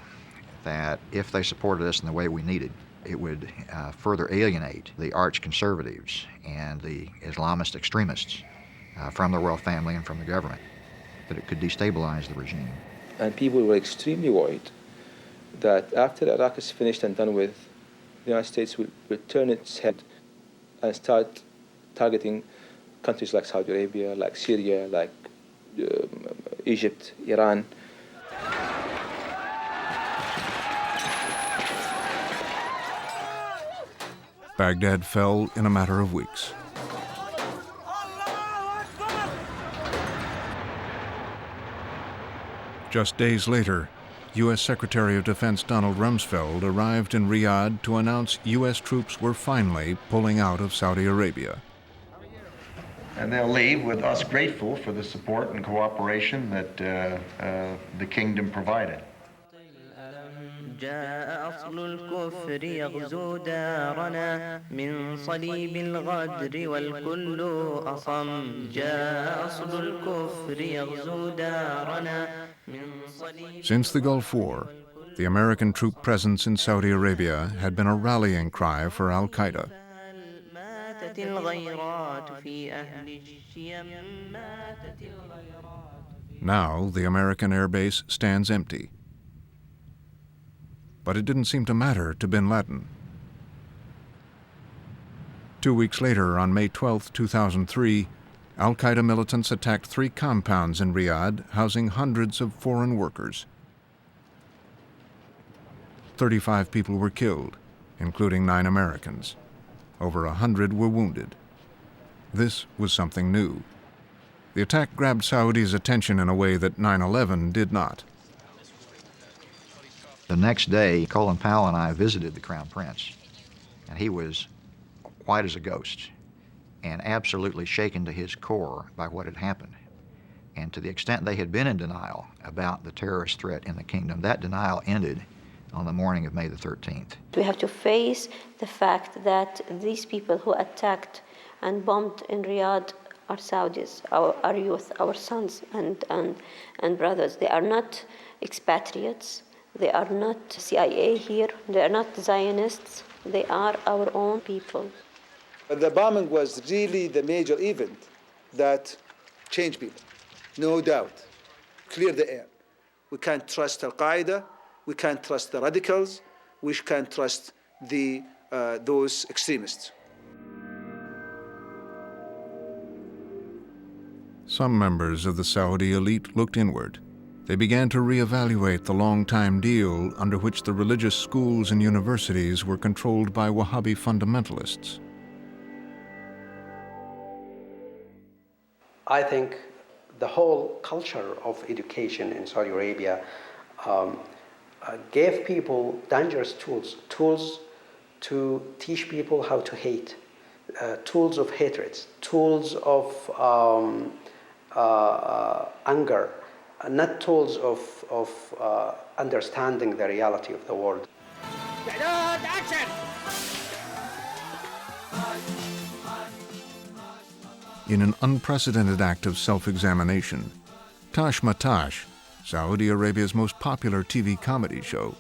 S24: that if they supported us in the way we needed, it would further alienate the arch conservatives and the Islamist extremists from the royal family and from the government, that it could destabilize the regime.
S20: And people were extremely worried that after Iraq is finished and done with, the United States will turn its head and start targeting countries like Saudi Arabia, like Syria, like Egypt, Iran.
S2: Baghdad fell in a matter of weeks. Just days later, U.S. Secretary of Defense Donald Rumsfeld arrived in Riyadh to announce U.S. troops were finally pulling out of Saudi Arabia.
S26: And they'll leave with us grateful for the support and cooperation that the kingdom provided.
S27: جاء أصل الكفر يغزو دارنا من صليب الغدر والكل أصم جاء أصل الكفر يغزو دارنا من صليب.
S2: Since the Gulf War, the American troop presence in Saudi Arabia had been a rallying cry for al-Qaeda.
S27: ماتت الغيرات في أهل الشيم ماتت الغيرات.
S2: Now the American air base stands empty. But it didn't seem to matter to bin Laden. 2 weeks later, on May 12, 2003, al-Qaeda militants attacked 3 compounds in Riyadh, housing hundreds of foreign workers. 35 people were killed, including 9 Americans. Over 100 were wounded. This was something new. The attack grabbed Saudi's attention in a way that 9/11 did not.
S24: The next day, Colin Powell and I visited the Crown Prince, and he was white as a ghost and absolutely shaken to his core by what had happened. And to the extent they had been in denial about the terrorist threat in the kingdom, that denial ended on the morning of May the 13th.
S19: We have to face the fact that these people who attacked and bombed in Riyadh are Saudis, our youth, our sons and brothers. They are not expatriates. They are not CIA here. They are not Zionists. They are our own people.
S5: The bombing was really the major event that changed people, no doubt. Clear the air. We can't trust Al-Qaeda. We can't trust the radicals. We can't trust those extremists.
S2: Some members of the Saudi elite looked inward. They began to reevaluate the long-time deal under which the religious schools and universities were controlled by Wahhabi fundamentalists.
S4: I think the whole culture of education in Saudi Arabia gave people dangerous tools to teach people how to hate, tools of hatred, tools of anger, not tools of understanding the reality of the world.
S2: In an unprecedented act of self-examination, Tash Matash, Saudi Arabia's most popular TV comedy show,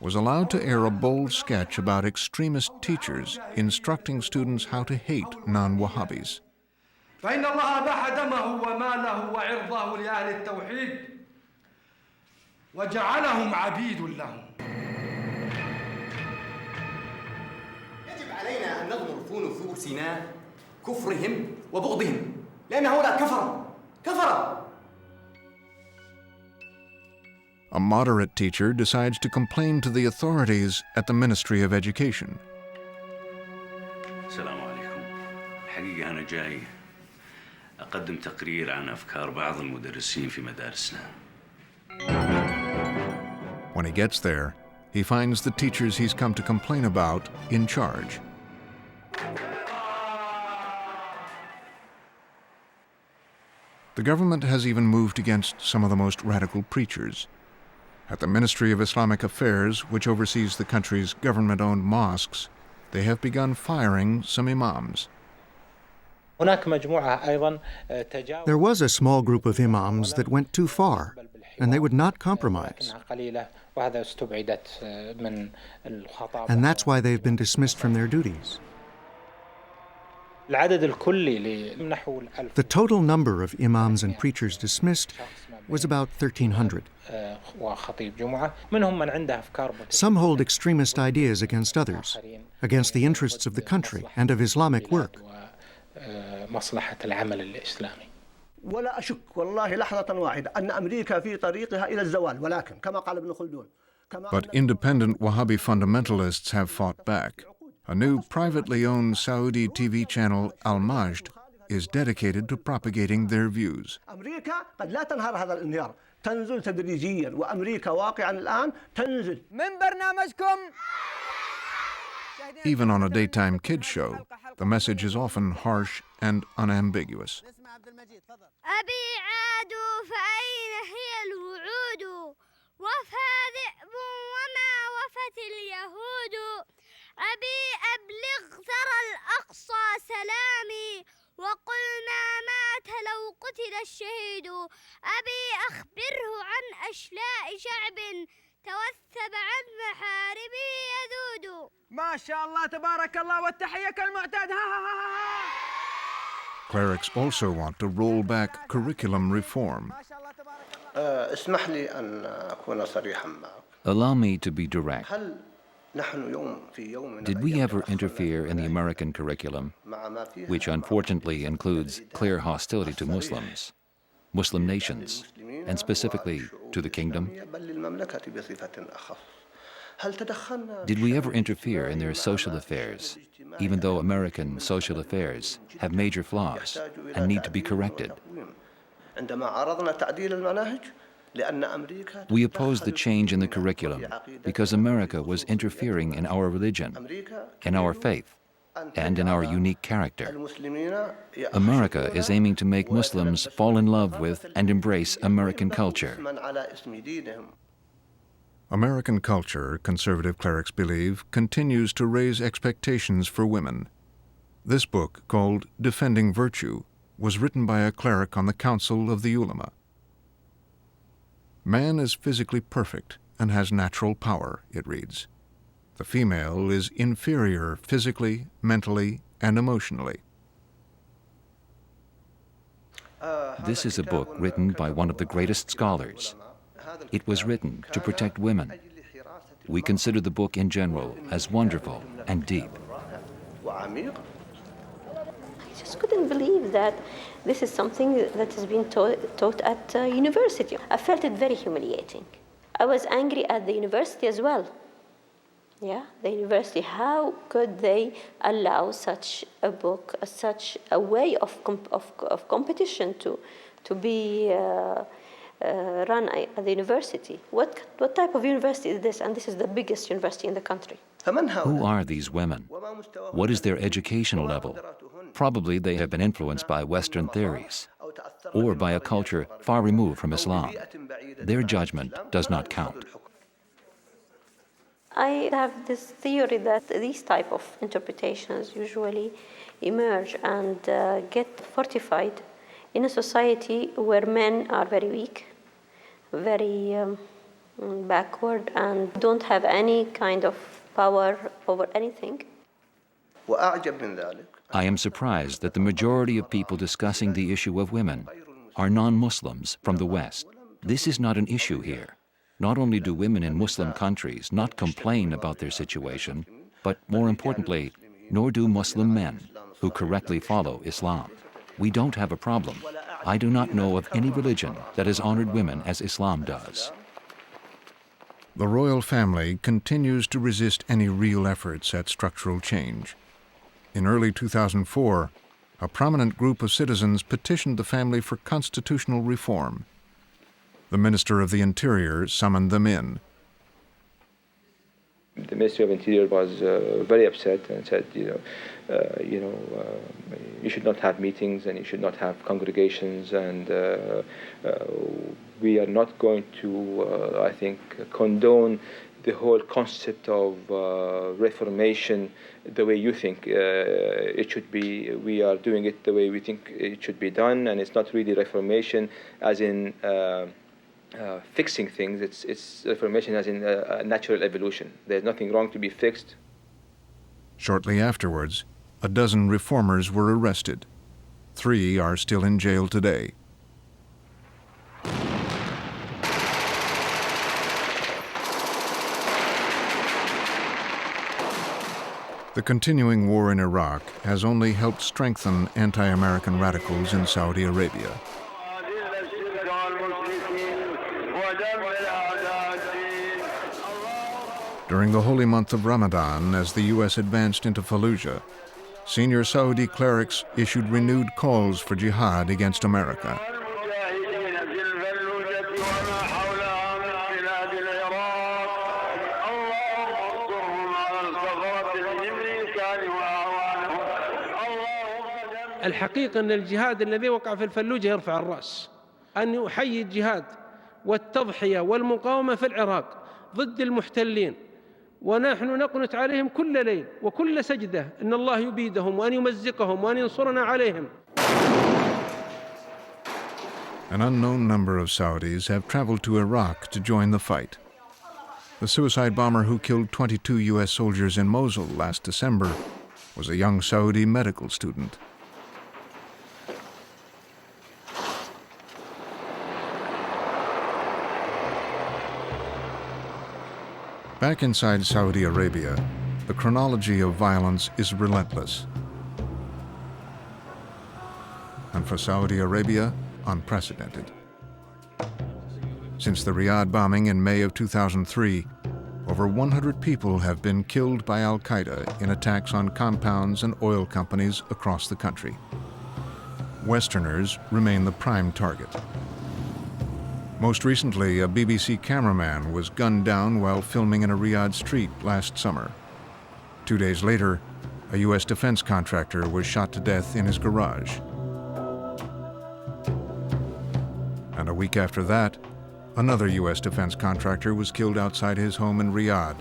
S2: was allowed to air a bold sketch about extremist teachers instructing students how to hate non-Wahhabis.
S7: فإن الله باح دمه وماله وعرضه لأهل التوحيد وجعلهم عبيد لهم.
S11: يجب علينا أن نغمر في نفوسنا كفرهم وبغضهم لأن هؤلاء كفرة.
S2: A moderate teacher decides to complain to the authorities at the Ministry of Education.
S13: السلام عليكم. الحقيقة أنا جاي أقدم تقرير عن أفكار بعض المدرسين في مدارسنا.
S2: When he gets there, he finds the teachers he's come to complain about in charge. The government has even moved against some of the most radical preachers. At the Ministry of Islamic Affairs, which oversees the country's government-owned mosques, they have begun firing some imams.
S15: There was a small group of imams that went too far, and they would not compromise. And that's why they've been dismissed from their duties. The total number of imams and preachers dismissed was about 1,300. Some hold extremist ideas against others, against the interests of the country and of Islamic work.
S18: ولا أشك والله لحظة واحدة أن أمريكا في طريقها إلى الزوال ولكن كما قال ابن خلدون.
S2: But independent Wahhabi fundamentalists have fought back. A new privately owned Saudi TV channel, Al-Majd, is dedicated to propagating their views.
S18: أمريكا قد لا تنهار هذا الانهيار، تنزل تدريجيا وأمريكا واقعا الآن تنزل. من برنامجكم.
S2: Even on a daytime kids show, the message is often harsh and unambiguous.
S21: أبي عادوا فأين هي الوعود وفى ذئب وما وفت اليهود أبي أبلغ ترى الأقصى سلامي وقل ما مات لو قتل الشهيد أبي أخبره عن أشلاء شعب توثب عن محاربه يذود.
S11: ما شاء الله تبارك الله والتحية كالمعتاد.
S2: Clerics also want to roll back curriculum reform.
S18: اسمح لي أن أكون صريحا معك.
S14: Allow me to be direct.
S18: هل
S14: Did we ever interfere in the American curriculum, which unfortunately includes clear hostility to Muslims, Muslim nations, and specifically to the kingdom? Did we ever interfere in their social affairs, even though American social affairs have major flaws and need to be corrected? We opposed the change in the curriculum because America was interfering in our religion, in our faith, and in our unique character. America is aiming to make Muslims fall in love with and embrace American culture.
S2: American culture, conservative clerics believe, continues to raise expectations for women. This book, called Defending Virtue, was written by a cleric on the Council of the Ulama. Man is physically perfect and has natural power, it reads. The female is inferior physically, mentally, and emotionally.
S14: This is a book written by one of the greatest scholars. It was written to protect women. We consider the book in general as wonderful and deep.
S19: I just couldn't believe that this is something that has been taught at university. I felt it very humiliating. I was angry at the university as well. Yeah, the university, how could they allow such a book, such a way of competition to be run at the university? What type of university is this? And this is the biggest university in the country.
S14: Who are these women? What is their educational level? Probably they have been influenced by Western theories or by a culture far removed from Islam. Their judgment does not count.
S19: I have this theory that these type of interpretations usually emerge and get fortified in a society where men are very weak, very backward, and don't have any kind of power over anything.
S14: I am surprised that the majority of people discussing the issue of women are non-Muslims from the West. This is not an issue here. Not only do women in Muslim countries not complain about their situation, but more importantly, nor do Muslim men who correctly follow Islam. We don't have a problem. I do not know of any religion that has honored women as Islam does.
S2: The royal family continues to resist any real efforts at structural change. In early 2004, a prominent group of citizens petitioned the family for constitutional reform. The Minister of the Interior summoned them in.
S20: The Ministry of Interior was very upset and said, you should not have meetings and you should not have congregations, and we are not going to, I think, condone the whole concept of reformation the way you think it should be. We are doing it the way we think it should be done, and it's not really reformation as in fixing things. It's reformation as in a natural evolution. There's nothing wrong to be fixed.
S2: Shortly afterwards, a dozen reformers were arrested. 3 are still in jail today. The continuing war in Iraq has only helped strengthen anti-American radicals in Saudi Arabia. During the holy month of Ramadan, as the U.S. advanced into Fallujah, senior Saudi clerics issued renewed calls for jihad against America.
S1: الحقيقة أن الجهاد الذي وقع في الفلوجة يرفع الرأس، أن يحيي الجهاد والتضحية والمقاومة في العراق ضد المحتلين، ونحن نقنت عليهم كل ليل وكل سجدة أن الله يبيدهم وأن يمزقهم وأن ينصرنا عليهم.
S2: An unknown number of Saudis have traveled to Iraq to join the fight. The suicide bomber who killed 22 U.S. soldiers in Mosul last December was a young Saudi medical student. Back inside Saudi Arabia, the chronology of violence is relentless. And for Saudi Arabia, unprecedented. Since the Riyadh bombing in May of 2003, over 100 people have been killed by al-Qaeda in attacks on compounds and oil companies across the country. Westerners remain the prime target. Most recently, a BBC cameraman was gunned down while filming in a Riyadh street last summer. 2 days later, a U.S. defense contractor was shot to death in his garage. And a week after that, another U.S. defense contractor was killed outside his home in Riyadh.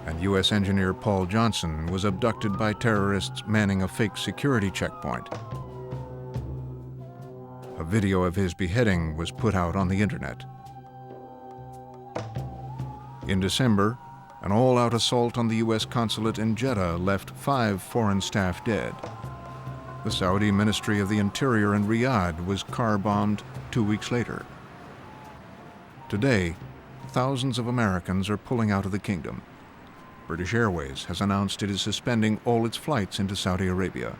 S2: And U.S. engineer Paul Johnson was abducted by terrorists manning a fake security checkpoint. A video of his beheading was put out on the internet. In December, an all-out assault on the U.S. consulate in Jeddah left 5 foreign staff dead. The Saudi Ministry of the Interior in Riyadh was car-bombed 2 weeks later. Today, thousands of Americans are pulling out of the kingdom. British Airways has announced it is suspending all its flights into Saudi Arabia.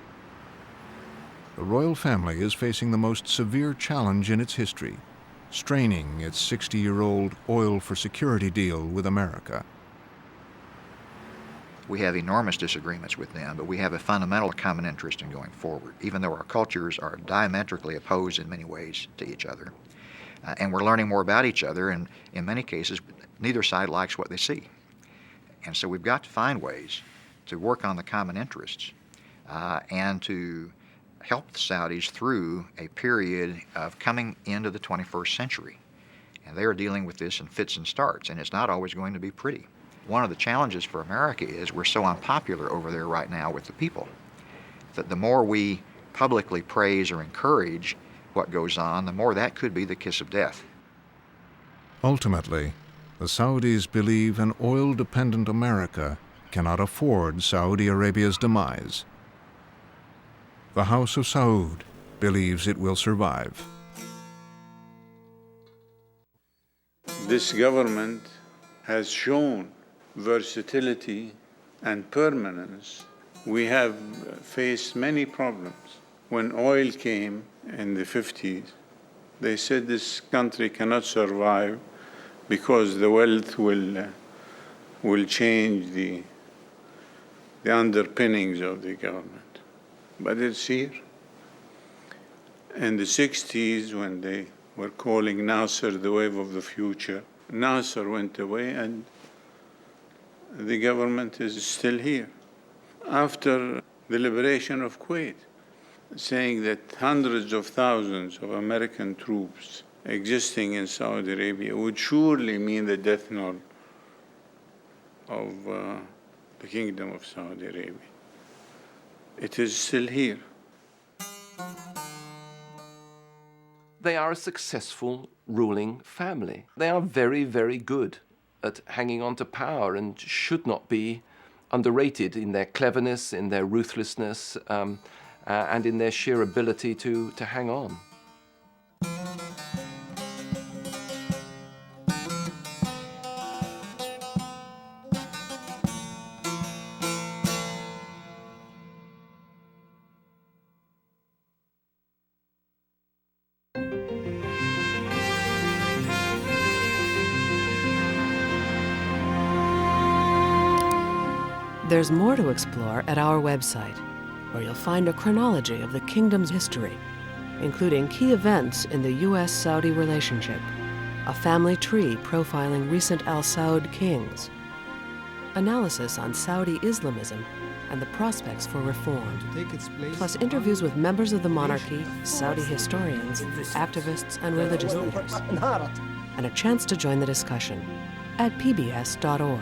S2: The royal family is facing the most severe challenge in its history, straining its 60-year-old oil for security deal with America.
S24: We have enormous disagreements with them, but we have a fundamental common interest in going forward, even though our cultures are diametrically opposed in many ways to each other. And we're learning more about each other, and in many cases, neither side likes what they see. And so we've got to find ways to work on the common interests and to help the Saudis through a period of coming into the 21st century. And they are dealing with this in fits and starts, and it's not always going to be pretty. One of the challenges for America is we're so unpopular over there right now with the people that the more we publicly praise or encourage what goes on, the more that could be the kiss of death.
S2: Ultimately, the Saudis believe an oil-dependent America cannot afford Saudi Arabia's demise. The House of Saud believes it will survive.
S25: This government has shown versatility and permanence. We have faced many problems. When oil came in the 50s, they said this country cannot survive because the wealth will change the underpinnings of the government. But it's here. In the 60s, when they were calling Nasser the wave of the future, Nasser went away and the government is still here. After the liberation of Kuwait, saying that hundreds of thousands of American troops existing in Saudi Arabia would surely mean the death knell of the Kingdom of Saudi Arabia. It is still here.
S3: They are a successful ruling family. They are very, very good at hanging on to power and should not be underrated in their cleverness, in their ruthlessness, and in their sheer ability to hang on.
S9: There's more to explore at our website, where you'll find a chronology of the kingdom's history, including key events in the U.S.-Saudi relationship, a family tree profiling recent Al Saud kings, analysis on Saudi Islamism and the prospects for reform, plus interviews with members of the monarchy, Saudi historians, activists, and religious leaders, and a chance to join the discussion at pbs.org.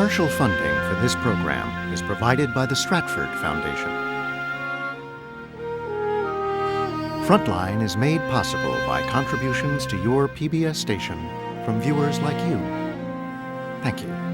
S15: Partial funding for this program is provided by the Stratford Foundation. Frontline is made possible by contributions to your PBS station from viewers like you. Thank you.